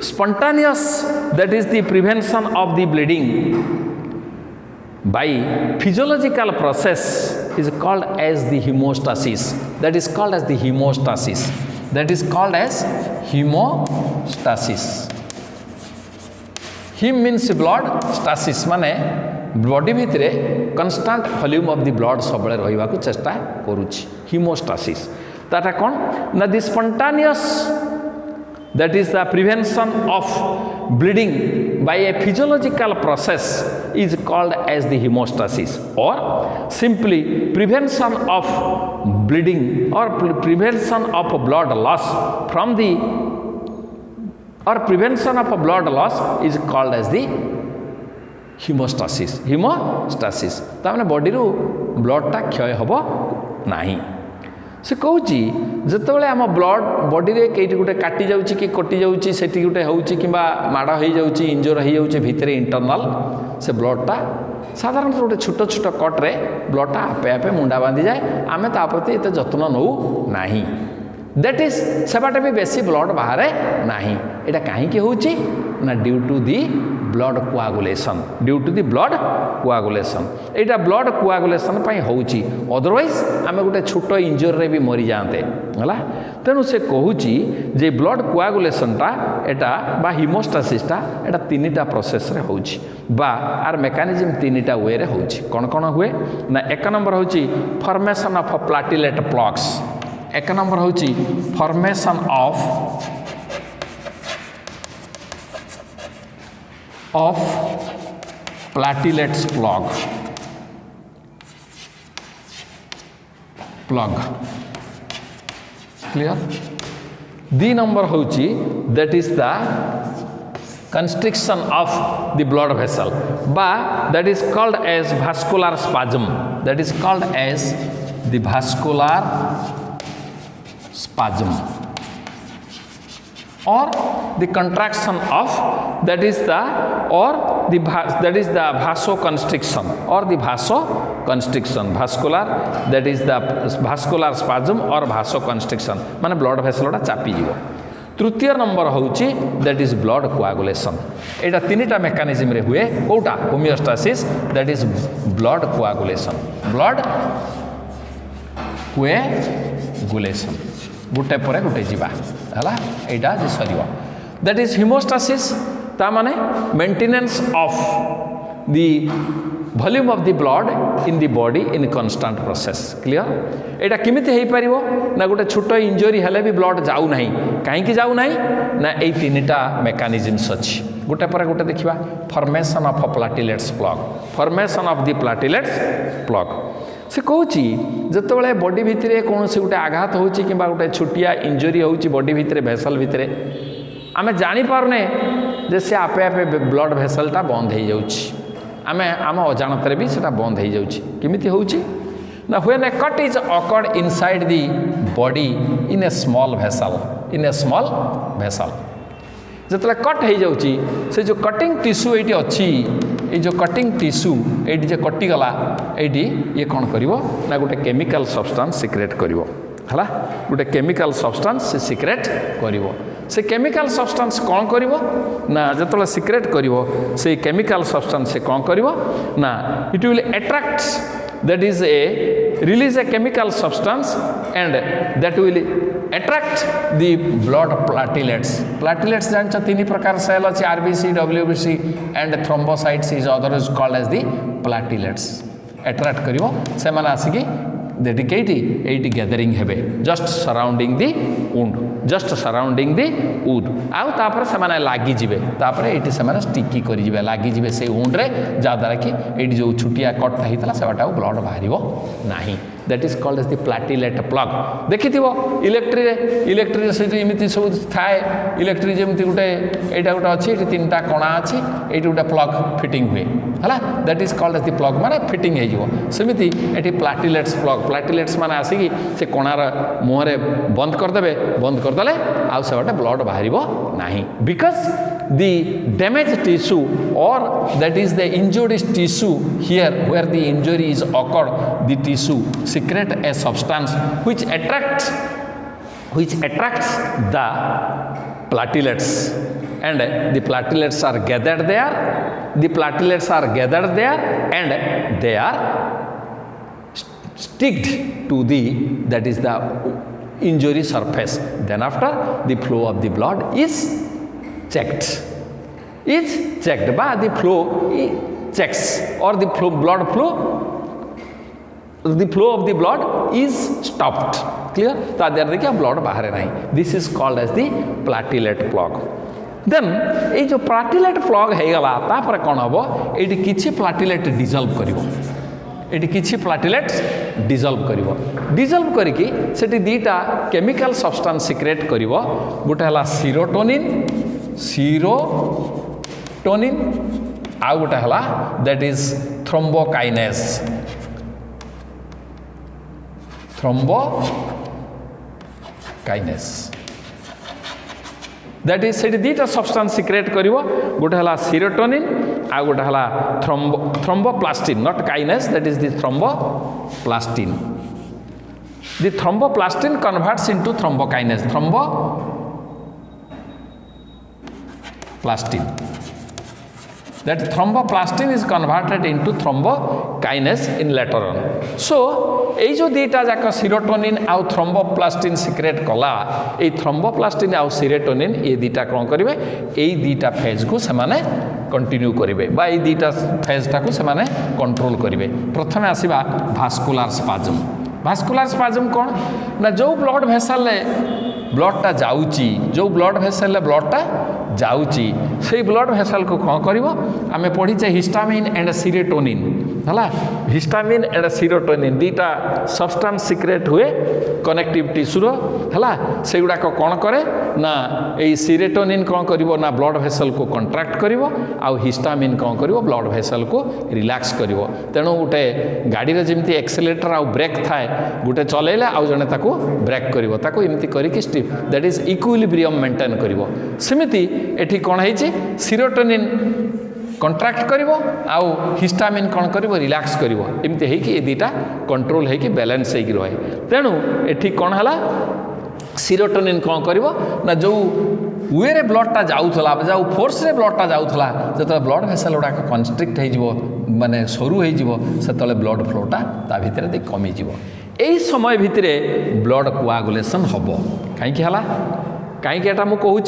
spontaneous, that is the prevention of the bleeding by physiological process is called as the hemostasis. That is called as hemostasis. Hem means blood, stasis माने body भितरे constant volume of the blood सब रहा चेष्टा करुच्ची. hemostasis Tata कौन ना the spontaneous, that is the prevention of bleeding by a physiological process is called as the hemostasis, or simply prevention of bleeding or prevention of blood loss from the or prevention of blood loss is called as the hemostasis. ताने body रू ब्लडटा क्षय हबो नाही. से कहूँ जितेबाला आम blood body रे कहीं गोटे काटी जाऊँगी कि कटि जाऊँगी से गोटे होची कि माड़ हो जाऊँगी इंजर हो जाऊँगी भितर इंटरनाल से ब्लडटा साधारणतः गोटे छोट छोट कट्रे ब्लडटा आपे आपे मुंडा बांधि जाए. आम ता प्रति एत जत्न नौ ना. दैट इज सेबाटे भी बेसी ब्लड बाहर ना. यहाँ कहीं होची ना due to the blood coagulation. यहाँ ब्लड कोआगुलेशन होची. अदरवाइज आम गोटे छोट इंजर रे भी मरी जाते है. तेणु से कहूँ जे ब्लड कोआगुलेशनटा एटा बा हिमोस्टासिसटा एटा तीनिटा प्रोसेस रे होची बा आर मेकानिज्म तीनिटा वे रे होची. कौन कौन हुए ना एक नंबर होची फॉर्मेशन ऑफ प्लाटिलेट प्लक्स. एक नंबर होची formation of of platelets plug clear the number hochi that is the constriction of the blood vessel but that is called as vascular spasm that is called as the vascular spasm or the contraction of that is the vasoconstriction or the vasoconstriction vascular that is the vascular spasm or vasoconstriction माने blood vessel टा चापी जीवो तृतीय number होची that is blood coagulation एटा तीनटा mechanism रे हुए Kota homeostasis that is blood coagulation गुटे परे गुटे जीवा हला एटा जे सरियो that is hemostasis ता माने maintenance of the volume of the blood in the body in constant process clear एटा किमिति हेई परिवो ना गुटे छोटो इंजरी हेले भी ब्लड जाऊ नाही काहे कि जाऊ नाही ना ए तीनटा मेकानिज्म्स अछि गुटे परे गुटे देखिबा फॉर्मेशन ऑफ प्लेटलेट्स प्लग से कहूँ जिते बॉडी भितर कौन से गोटे आघात होची किंबा गोटे छोटिया इंजरी होची बॉडी भितर भेसल भितर आमे जानी पारने जे से आपे आपे ब्लड भेसलटा बंद हो जाउची आमे आम अजाणत भी सेटा बंद हो जाउची किमिति होउची ना when A cut is awkward inside the body in A small vessel जिते कट हो जाउची से जो कटिंग टिश्यू ये अच्छी ये जो कटिंग टिश्यू ये जे कटिगला ये ये कौन करिवो ना गोटे केमिकल सब्सटेंस सिक्रेट करिवो हला गोटे केमिकल सब्सटेंस से सिक्रेट करिवो से केमिकल सब्सटेंस कौन करिवो ना जतले सिक्रेट करिवो से केमिकल सब्सटेंस से कौन करिवो ना it will attract that is a release a chemical substance and that will attract the blood platelets जानछ तीन प्रकार सेल अछि RBC WBC and thrombocytes is otherwise called as the platelets attract करिवो से माने आसीकी dedicate eighty gathering हेबे just surrounding the wood आउ तापर से माने लागी जिवे तापर एटी से माने स्टिकी करि जिवे लागी जिवे से वुंड रे जा द्वारा कि एटी जो छुटिया कट हितला सेटा ब्लड बाहरिबो नाही that is called as the platelet plug देखिथिबो इलेक्ट्री से जो इमिति सब थाए इलेक्ट्री जेमति गुटे एटा गुटे अछि एटी तीनटा कोणा अछि एटी गुटे प्लग फिटिंग हुए हला that is called as the plug माने फिटिंग हे जिवो सेमिति एटी प्लेटलेट्स माने आसीकी से कोणार मुहरे बंद कर देले आ सेटा ब्लड बाहरिबो नाही because the damaged tissue or that is the injured tissue here where the injury is occurred the tissue secrete a substance which attracts the platelets and the platelets are gathered there and they are sticked to the that is the injury surface then after the flow of the blood is checked by the flow checks or the blood flow of the blood is stopped clear ता देर देखिए blood बाहर नहीं this is called as the platelet plug then ये जो platelet plug है गला ता पर कौन हबो एटी किछि platelet dissolve डिजल्व करिकी सेठी दीटा केमिकल सब्सटेंस सिक्रेट करिवो गोटे हला सीरोटोनिन आ गोटे हला that is thrombokinase that is सेठी दीटा सब्सटेंस सिक्रेट करिवो गोटे हला सीरोटोनिन आ गोटे हला thromboplastin not kinase that is the thromboplastin the thromboplastin converts into thrombokinase that thromboplastin is converted into thrombokinase in later on so এই जो दीटा जाक सीरोटोनिन आउ थ्रोम्बोप्लास्टिन सिक्रेट कला ए थ्रोम्बोप्लास्टिन आउ सीरोटोनिन ए दीटा कोन करिवे ए दीटा फेज को से माने कंटिन्यू करिवे बा ए दीटा फेज ता को से माने कंट्रोल करिवे प्रथमे आसीबा भास्कुलार स्पाजम कौन ना जो ब्लड भेसल ब्लडटा जाऊँगी जो ब्लड भेसल ब्लडटा जाउची से ब्लड भेसल को कौन करिवो आमे पढ़ीचे हिस्टामिन एंड सीरोटोनिन हला हिस्टामिन एंड सीरोटोनिन दीटा सब्सटेंस सिक्रेट हुए कनेक्टिव टिश्यूर हला से गुडा को कौन करे ना ए सीरोटोनिन कौन करिवो ना ब्लड भेसल को कंट्राक्ट करिवो आउ हिस्टामिन कौन करिवो ब्लड भेसल को रिलैक्स करिवो तेणु गोटे गाड़ी रे जेमती एक्सेलेरेटर आउ ब्रेक थाए गोटे चलेला आउ जने ताको ब्रेक करिवो ताको एमती करिकि stiff that is equilibrium maintain करिवो सेमिति एठी कोन हैछि सीरोटोनिन कंट्राक्ट करिवो आउ हिस्टामिन कोन करिवो रिलैक्स करिवो एमती है कि ए दीटा कंट्रोल है कि बैलेंस है कि रहे तेणु एठी कोन हला सीरोटोनिन कोन करिवो ना जो वे ब्लडटा जाऊला जो फोर्स रे ब्लडटा जाऊला जो ब्लड भेसल गुड़ाक कन्स्ट्रिक्ट हो माने सरू हो ब्लड फ्लोटा ता भितर कमी यही समय भितर ब्लड कोआगुलेशन हम कहीं कहीं एटा मु कहूँ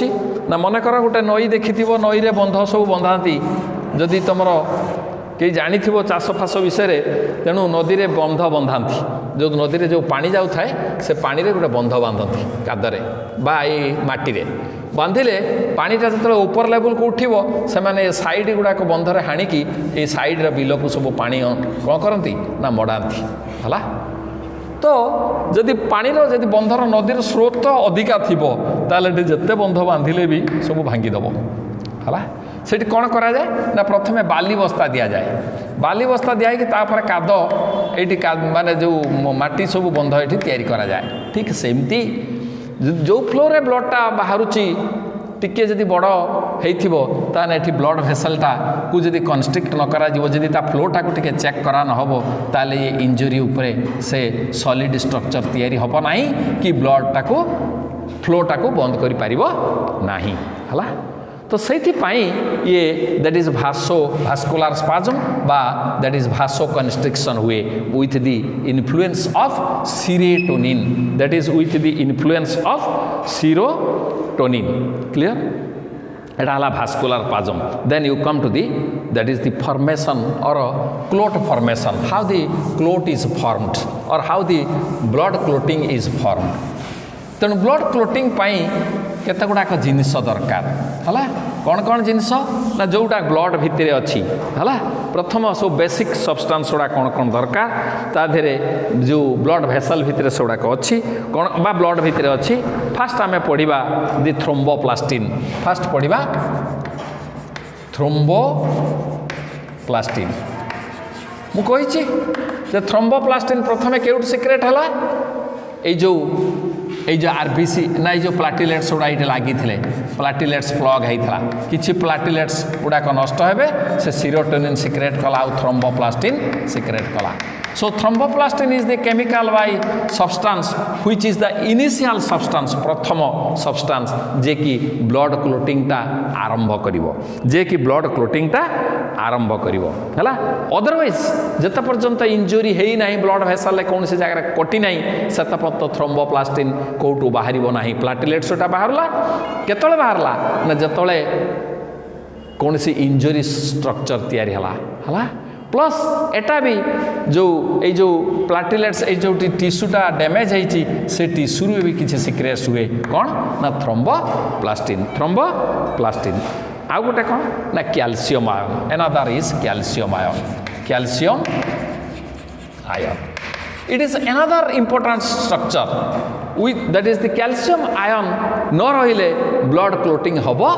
ना मन कर गोटे नई देखि नई रे बंध सब बंधाती जदि तुम कई जानी चाष फास विषय तेणु नदी रे बंध बंधाती जो नदी रे जो पानी जाऊ थाए से पानी रे गोटे बंध बांधती कादरे बा ये माटी बांधिले पानीटा जो ऊपर लेवल को उठिबो से माने साइड गुड़ाक बंधरे हाणिकी ये साइड रे बिल को सब पानी कौन करती ना मड़ाती है तो जदि पानी जदि बंधर नदीर स्रोत अधिका थिबो ताले जिते बंध बांधिले भी सब भांगीदेव है सेठी कौन करा जाए ना प्रथमे बाली बस्ता दि जाए बाली बस्ता दिखाई तापर काद ये माने जो माटी सब बंध ये तैयारी करा जाए ठीक सेमती जो फ्लोरे ब्लडटा बाहरुची टिके जदि बड़ होइथिबो ताने एठी ब्लड भेसलटा को जदि कन्स्ट्रिक्ट न करा जिवो जदि ता फ्लोटा को टिके चेक करा न होबो ताले ये इंजुरी उपरे से सॉलिड स्ट्रक्चर तैयारी होबो नाही कि ब्लडटा को फ्लोटा को बंद करि पारिबो नाही हला तो सेठी पाई ये दैट इज भास्कुलर स्पाजम बा दैट इज भासो कन्स्ट्रिक्शन हुए with the influence of serotonin that is with the influence of serotonin clear एटा हला vascular spasm then you come to the that is the formation और clot formation how the clot is formed और how the blood clotting is formed तेणु blood clotting पाई केते गुड़ाक जिनिस दरकार है कौन कौन जिनिस ना जोटा ब्लड भितर अच्छी है प्रथम सब बेसिक सब्सटेंस गुड़ा कौन कौन दरकार ताधे जो ब्लड भेसल भितर से गुड़ाक अच्छी कौन बा ब्लड भितर अच्छी फास्ट आम पढ़ा दि थ्रोम्बोप्लास्टिन फास्ट पढ़ा थ्रोम्बोप्लास्टिन मु कही थ्रोम्बोप्लास्टिन प्रथमे केउट सिक्रेट है जो आरबीसी ना जो प्लाटिलेट्स गुड़ा ये लगी प्लाटिलेट्स प्लग होता किसी प्लाटिलेट्स गुड़ाक नष्ट हे से सीरोटोनिन सिक्रेट कला और थ्रोम्बोप्लास्टिन सिक्रेट कला so thromboplastin is the chemical by substance which is the initial substance प्रथम सब्सटेंस जे कि ब्लड क्लोटिंगटा आरंभ करिवो जे कि ब्लड क्लोटिंगटा आरंभ करिवो हला अदरवाइज जते पर्यंत इंजुरी हेई नाही ब्लड भेसल कौन से जगह कटि नाही सेत पर्यंत थ्रोम्बोप्लास्टिन कोटू बाहरिबो नाही प्लाटिलेट्सटा बाहरला केतळे बाहरला ना जतळे कौन सी इंजुरी स्ट्रक्चर तैयारी हला प्लस एटा भी जो प्लाटिलेट्स जो टिश्यूटा डैमेज होती से टिश्यू भी किसी सिक्रेट्स हुए कौन ना थ्रोम्बोप्लास्टिन आउ गोटे कौन ना calcium ion another is calcium ion it is another important structure with that is the calcium ion न रहिले ब्लड क्लोटिंग हबो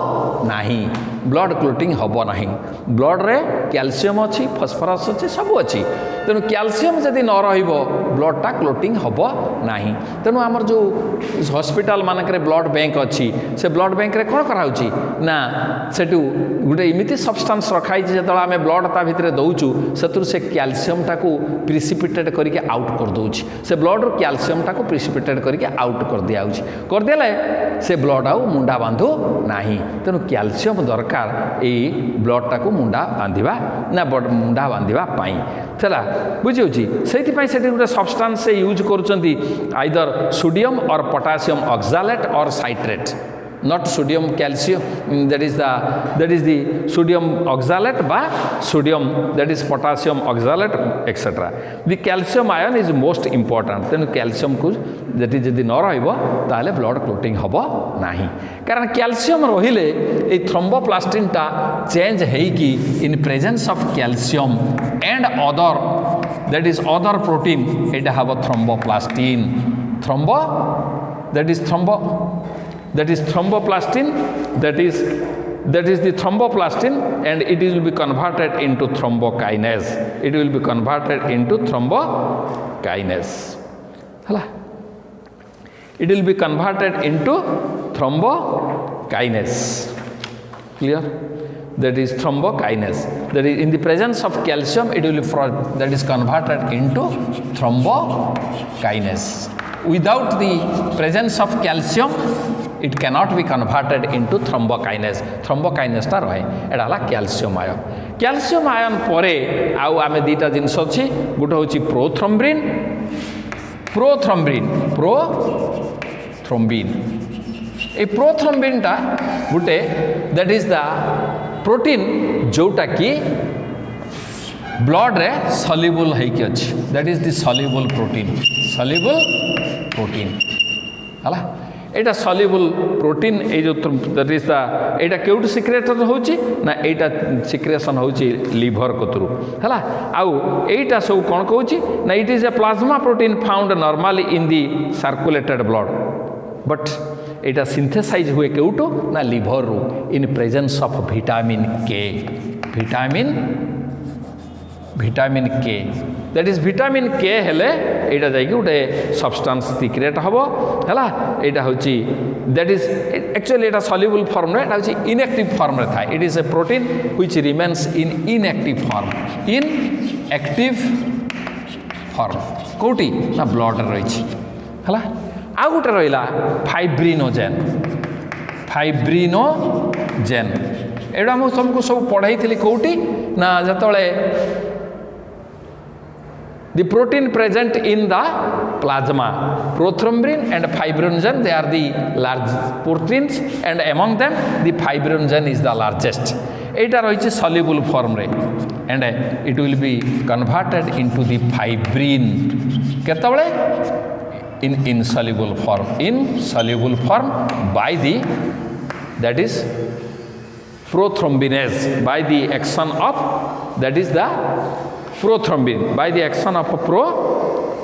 नाही ब्लड क्लोटिंग हबो नाही ब्लड रे कैल्शियम अच्छी फॉस्फोरस अच्छी सब अच्छी तेणु कैल्शियम जदि न रहिबो ब्लडटा क्लोटिंग हबो नाही तेणु आमर जो हॉस्पिटल मानक रे ब्लड बैंक अच्छी से ब्लड बैंक रे कोन कराउची ना सेटू गुटे इमिति सब्सटेंस रखाई जेतला आमे ब्लड ता भितरे दउचू सेतुर से कैल्शियम टाको प्रिसिपिटेट करके आउट कर दउची से ब्लड रो कैल्शियम टाको प्रिसिपिटेट करके आउट कर दियाउची कर देले से ब्लड आउ मुंडा बांधो नाही तेणु कैल्शियम दरकार ए ब्लड टाको मुंडा बांधिबा ना मुंडा बांधिबा पाई चला बुझी से गोटे सब्सटेंस से यूज करुँच आइदर सोडियम और पोटासियम ऑक्सालेट और citrate not sodium calcium, that is the sodium oxalate by sodium, that is potassium oxalate, etc. The calcium ion is most important. Then calcium को जति जति न रहिबो ताले ब्लड क्लोटिंग हबो नाही, कारण कैल्शियम रहिले ए थ्रोम्बोप्लास्टिन टा चेंज हेकी in presence of calcium and other, that is other protein, it have a thromboplastin. That is thromboplastin, that is the thromboplastin, and it will be converted into thrombokinase. It will be converted into thrombokinase. Hala, it will be converted into thrombokinase. Clear? That is thrombokinase. That is in the presence of calcium, it will that is converted into thrombokinase. Without the presence of calcium, it cannot be converted into thrombokinase. Thrombokinase टा रहे एटा हला calcium ion. Calcium ion परे आउ आमे दीटा जिनस अछि, गुटे होछि prothrombin. ए prothrombin टा गुटे, that is the protein जोटा कि ब्लड रे सल्युबल हेकी अछि. That is the soluble protein हला. एटा सल्युबल प्रोटीन ए जो that is the Etah केउट secretion होची ना, एटा सिक्रेशन होची लिवर कोतरु हला. आउ एटा सब कोन कहूची ना, it is a plasma protein found normally in the circulated blood, but Etah synthesise हुए केउटो ना लिवर रू इन प्रेजेंस ऑफ विटामिन के. विटामिन के, दैट इज विटामिन के हेले एटा जाई गोटे सब्सटेंस क्रिएट हबो हला. एटा होची that is actually Etah soluble form रे, एटा होची इनएक्टिव फॉर्म रे था. It is a protein which remains in inactive form कोटी ना ब्लड रे रही हला. आ गोटे रहिला फाइब्रिनोजेन. एटा मु तुमको सब पढ़ाई थी कोटी ना, जतले the protein present in the plasma, prothrombin and fibrinogen, they are the large proteins, and among them the fibrinogen is the largest. Eta roiche soluble form re, and it will be converted into the fibrin ketabale in insoluble form by the, that is prothrombinase, by the action of, that is the prothrombin, by the action of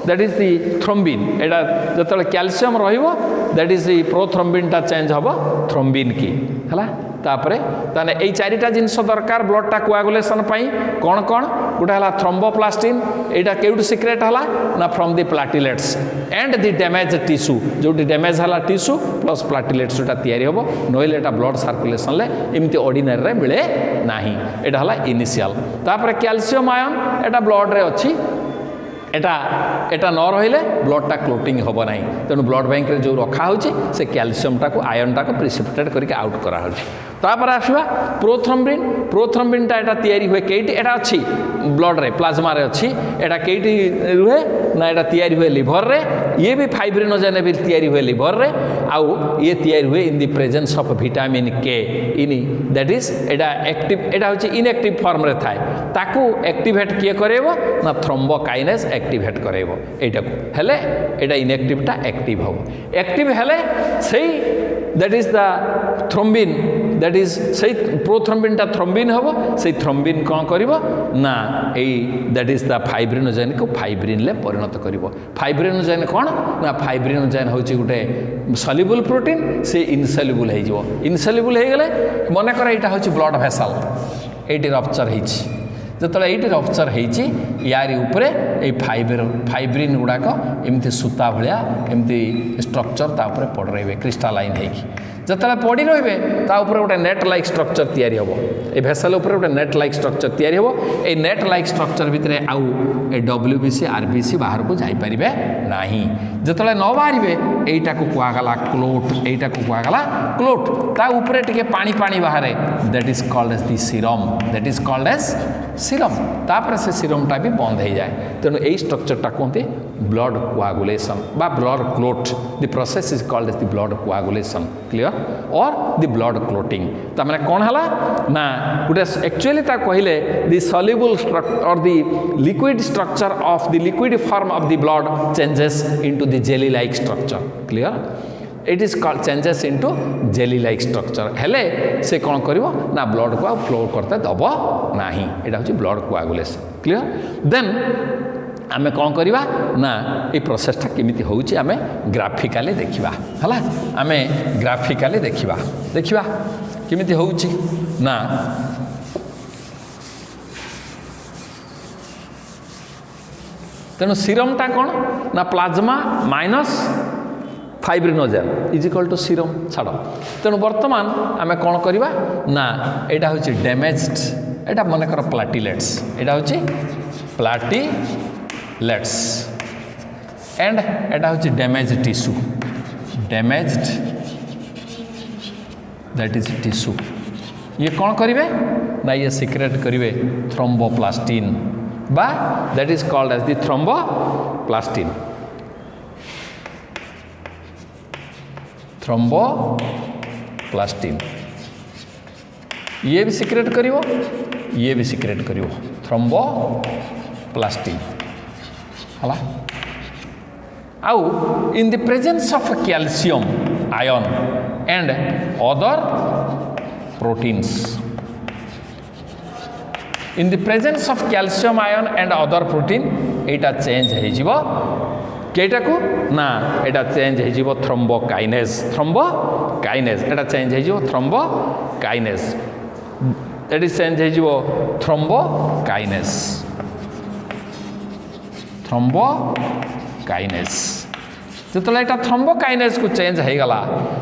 that is the thrombin. Etah जतले calcium रहिबो, that is the prothrombin टा change हबो thrombin की हला. तापरे ताने एई चारिटा जिंस दरकार blood टा कोआगुलेशन पई. कोन गुटा हला थ्रोम्बोप्लास्टिन, एटा केउट सिक्रेट हला ना from the platelets and the damage tissue. जोटी डैमेज हला टिश्यू प्लस प्लाटिलेट्स टा तयारी हबो, नोइले एटा ब्लड सर्कुलेशन ले एमती ऑर्डिनरी रे मिले नाही. एटा हला इनिशियल. तापरे कैल्शियम आयन एटा ब्लड रे अछि, एटा न रहिले ब्लड टा क्लोटिंग होबो नाही. तेनु ब्लड बैंक रे जो रखा होची से कैल्शियम टा को आयन टा को प्रिसिपिटेट करके आउट करा होची. तापर आसवा प्रोथ्रोम्बिन टा एटा तयारी हुए केटी, एटा अछि ब्लड रे प्लाज्मा रे अछि. एटा केटी रुहे ना, एटा तयारी हुए लिवर रे. ये भी फाइब्रिनोजेन भी तयारी हुए लिवर रे. आउ ये तयारी हुए इन द प्रेजेंस ऑफ विटामिन के इन, दैट इज एटा एक्टिव, एटा होची इनएक्टिव फॉर्म रे थाए. ताकू एक्टिवेट किए करेबो ना थ्रोम्बोकाइनेज एक्टिवेट करेबो. एटा को हेले एटा इनएक्टिव टा एक्टिव हो. एक्टिव हेले सही, that is the thrombin, that is सही प्रोथ्रोम्बिन टा थ्रोम्बिन होबो. सही थ्रोम्बिन कोन करिवो ना, एई दैट इज द फाइब्रिनोजेन को फाइब्रिन ले परिणत करिवो. फाइब्रिनोजेन कोन ना, फाइब्रिनोजेन होची गुटे सल्युबल प्रोटीन, से इनसल्युबल हे जिवो. इनसल्युबल हे गेले मने कर एटा होची ब्लड भेसल, एटी रप्चर हेछि. जतले एटी रप्चर हेछि, यारी ऊपरे ए फाइब्रिन गुडाक एमती सूता भलिया एमती स्ट्रक्चर ता ऊपरे पड़ रहिबे क्रिस्टालाइन हेकि. जतले पड़ी रहिबे ता ऊपरे गोटे नेट लाइक स्ट्रक्चर तयारी हबो. ए भेसल ऊपरे गोटे नेट लाइक स्ट्रक्चर तयारी हबो. ए नेट लाइक स्ट्रक्चर भितरे आउ ए डब्ल्यूबीसी आरबीसी बाहर को जाई परिबे नाही. जतले न बाहरिबे एटा को कुआगला क्लोट, एटा को कुआगला क्लोट. ता ऊपरे टिके पानी बाहरे, that is called as the serum, that is called as serum तापर से सीरमटा भी बंद हो जाए तेणु यही स्ट्रक्चरटा कहते ब्लड कोआगुलेशन बा blood clot the process is called as the blood coagulation clear और द ब्लड क्लोटिंग तार कौन है ना गोटे एक्चुअली कहले द सल्युबल और the liquid structure of the liquid form of the blood changes into the jelly like structure clear it is called changes into jelly like structure हेले से कौन करिवो ना ब्लड को फ्लो करते दब ना यहाँ हूँ ब्लड कोआगुलेशन क्लियर देन आमे कौन करवा ना ये प्रोसेसटा केमिति होउची आमे ग्राफिकाली देखिबा हला आमे ग्राफिकाली देखिबा देखिबा केमिति होउची ना तेणु सीरमटा कौन ना plasma minus fibrinogen is equal to serum छाड़ तेणु बर्तमान आम कौन करवा ना यहाँ हूँ डैमेज्ड यहाँ मनकर प्लाटिलेट्स यहाँ हूँ प्लाटिलेट्स एंड यहाँ हूँ damage tissue damaged that is tissue ये कौन करेंगे ना ये सिक्रेट करेंगे थ्रोम्बोप्लास्टिन बा that is called as the thromboplastin thromboplastin ये भी सिक्रेट करिवो ये भी सिक्रेट करिवो थ्रोम्बोप्लास्टिन हला आउ इन the presence of calcium ion and other proteins in the presence of calcium ion and other protein Etah change हो जिवो केटा को ना एटा चेंज हो जिवो थ्रोम्बोकाइनेज थ्रोम्बोकाइनेज एटा चेंज हो जिवो थ्रोम्बोकाइनेज दैट इज चेंज हो जिवो थ्रोम्बोकाइनेज थ्रोम्बोकाइनेज जो यहाँ थ्रोम्बोकाइनेज को चेंज हो गला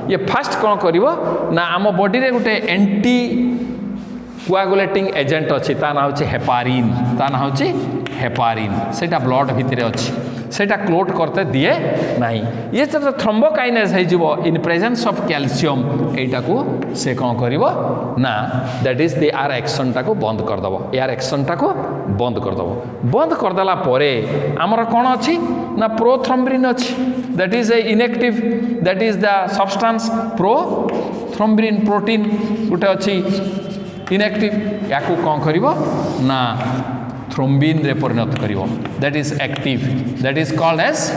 ये फास्ट कौन करिवो ना आम बॉडी रे गुटे एंटी कोआगुलेटिंग एजेंट अच्छी ता ना हूँ हेपारिन ता ना हूँ हेपारिन सेटा ब्लड भितर अच्छी सेटा क्लोट करते दिए नहीं ये तो थ्रोम्बोकाइनेज हो इन प्रेजेंस ऑफ कैल्शियम एटा को से कौन करिवो ना दैट इज द यार एक्शनटा को बंद करदेव यार एक्शनटा को बंद करदेव बंद करदेला परे आमर कौन अच्छी ना प्रोथ्रोम्बिन अच्छी that is A inactive that is the substance prothrombin protein गोटे अच्छी इनएक्टिव या कौन करिवो ना थ्रोम्बिन रे परिणत करिवो that is active that is called as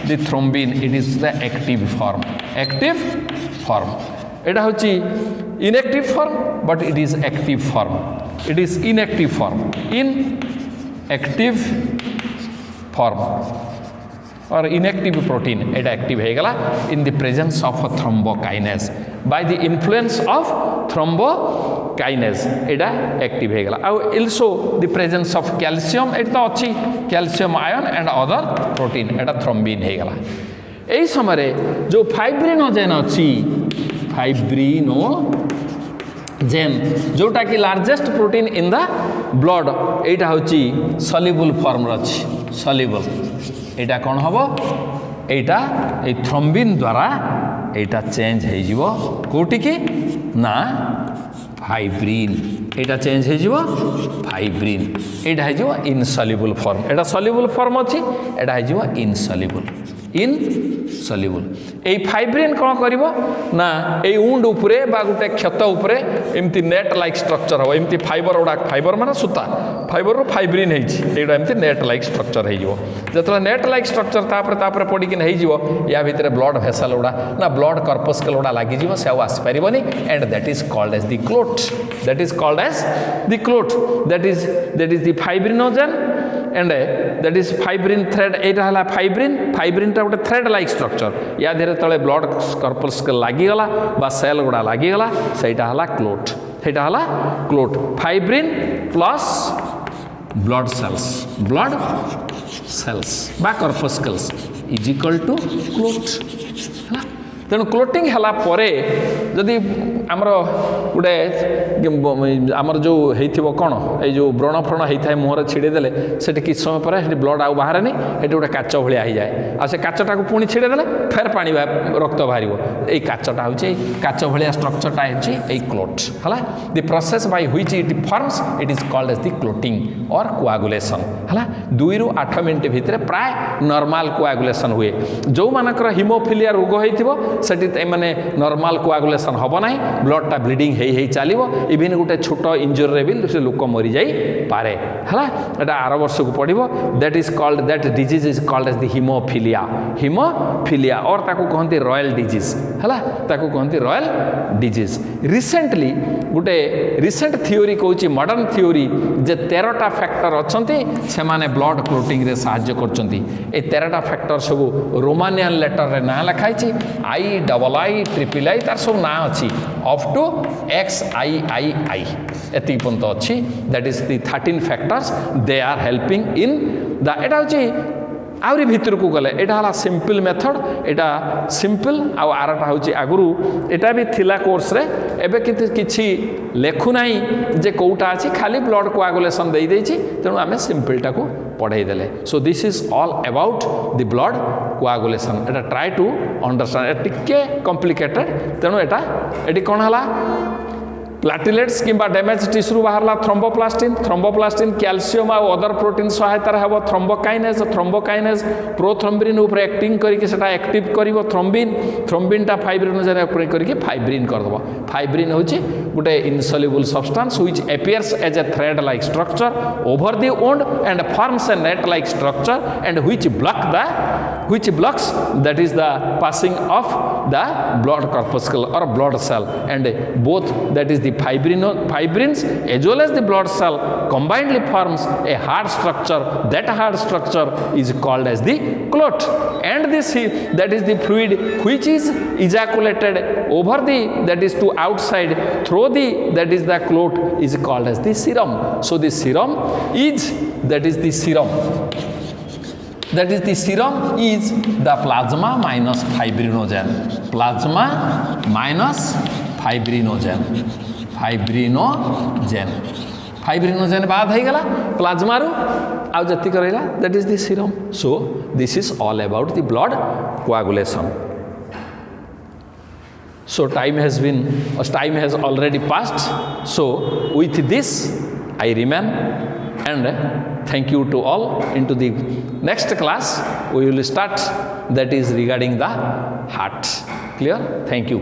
the thrombin it is the active form एटा होची inactive form but it is active form it is inactive form in active form और इनएक्टिव प्रोटीन एटा active हो गला in the presence of thrombokinase by the influence of thrombokinase एटा active हो गला also the presence of calcium एटा तो अच्छी calcium ion and other protein Etah thrombin हो गला एही समय जो फाइब्रिनोजेन अच्छी फाइब्रिनोजेन जोटा कि largest protein in the blood एटा होची सल्युबल फॉर्म अच्छी सल्युबल एटा कौन हम एटा ए थ्रोम्बिन द्वारा एटा चेंज हो जिवो कोटी की ना फाइब्रिन एटा चेंज हो जिवो फाइब्रिन एटा हो जिवो इनसल्युबल फॉर्म एटा सल्युबल फॉर्म अच्छी एटा हो जिवो इनसल्युबल ए फाइब्रिन कौन करिवो ना ए उंड उपरे बा गुटे क्षत उपरे एमती नेट लाइक स्ट्रक्चर हो एमती फाइबर गुड़ा फाइबर माने सूता फाइबर रो फाइब्रिन एटा एमती नेट लाइक स्ट्रक्चर हो जो नेट लाइक स्ट्रक्चर तापर पड़किन हो या भितर ब्लड भेसल गुड़ा ना ब्लड कर्पस्कल गुड़ा लगिज से आसपार and that is called as the clot that is called as the clot that is the fibrinogen and that is fibrin thread एटा हला फाइब्रिन टा गोटे थ्रेड लाइक स्ट्रक्चर या धीरे तले ब्लड कर्पस्कल लगिगला बा सेल गुड़ा लगिगला सेटा हला clot fibrin plus blood cells बा कर्पस्कल्स इज इक्वल टू क्लोट तेणु क्लोटिंग हला परे जदि आमर गोटे आमर जो होइथिबो कोन ए जो व्रण फ्रण होता है मुहर छिड़ेदेले से किछ समय पर ब्लड आउ बाहर नहीं ये गोटे काच भाया हो जाए आ से काचटा को पुणी छिड़ेदेले फेर पानी रक्त बाहर यही काचटा हूँ काच भाया स्ट्रक्चरटा हो क्लोट है the process by which it forms it is called as the clotting और कोआगुलेशन है 2 ରୁ 8 मिनट भितर प्राय नॉर्मल कोआगुलेशन हुए जो मानकर हिमोफिलिया रोग होइथिबो सेठी माने नॉर्मल कोआगुलेशन हबो नाही ब्लडटा ब्लीडिंग हेई चलिबो इवन गोटे छोट इंजुरी रे भी से लोक मरी जाई पारे हला एटा 8 वर्ष को पड़िबो that is called that disease is called as the haemophilia और ताको कहंती रॉयल डिजीज हला ताको कहंती रॉयल डिजीज रिसेंटली गोटे रिसेंट थ्योरी कहूँ मॉडर्न थ्योरी जे 13टा फैक्टर अछंती से माने ब्लड क्लोटिंग रे साहाय्य करछंती ए 13टा फैक्टर सब रोमानियन लेटर रे ना लिखाई III तार सब ना अच्छी अप टू XIII एति पर्यंत अच्छी that is the 13 factors they are helping in the एटा होची आउरी भितर को गले एटा हला सिंपल मेथड एटा सिंपल आ आरटा होची आगुरु एटा भी थिला कोर्स रे एबे किछि लेखु नाही जे कोउटा अछि खाली ब्लड कोआगुलेशन देई देछि तेनु आमे सिंपल टा को पढ़ाई देले so this is all about the blood coagulation Etah try to understand एटा टिके कॉम्प्लिकेटेड तेनु एटा एटी कोन हला प्लाटिलेट्स किंबा डैमेज टिश्यू बाहरला थ्रोम्बोप्लास्टिन कैल्शियम और अदर प्रोटीन सहायतार हेबो थ्रोम्बोकाइनेज प्रोथ्रोम्बिन ऊपर एक्टिंग करके सेटा एक्टिव करिवो थ्रोम्बिनटा फाइब्रिनोजेन ऊपर करके फाइब्रिन कर दबो फाइब्रिन होची गुटे insoluble substance which appears as a thread like structure over the wound and forms a net like structure and which blocks that is the passing of the blood corpuscle or blood cell and both that is the fibrins as well as the blood cell combinedly forms a hard structure. That hard structure is called as the clot and this that is the fluid which is ejaculated over the that is to outside through the that is the clot is called as the serum. So the serum is that is the serum is the plasma minus fibrinogen. Plasma minus fibrinogen. Fibrinogen बाद है गला plasma रू आउ जति करैला that is the serum. So this is all about the blood coagulation. So time has already passed. So with this I remain and thank you to all. Into the next class we will start that is regarding the heart. Clear? Thank you.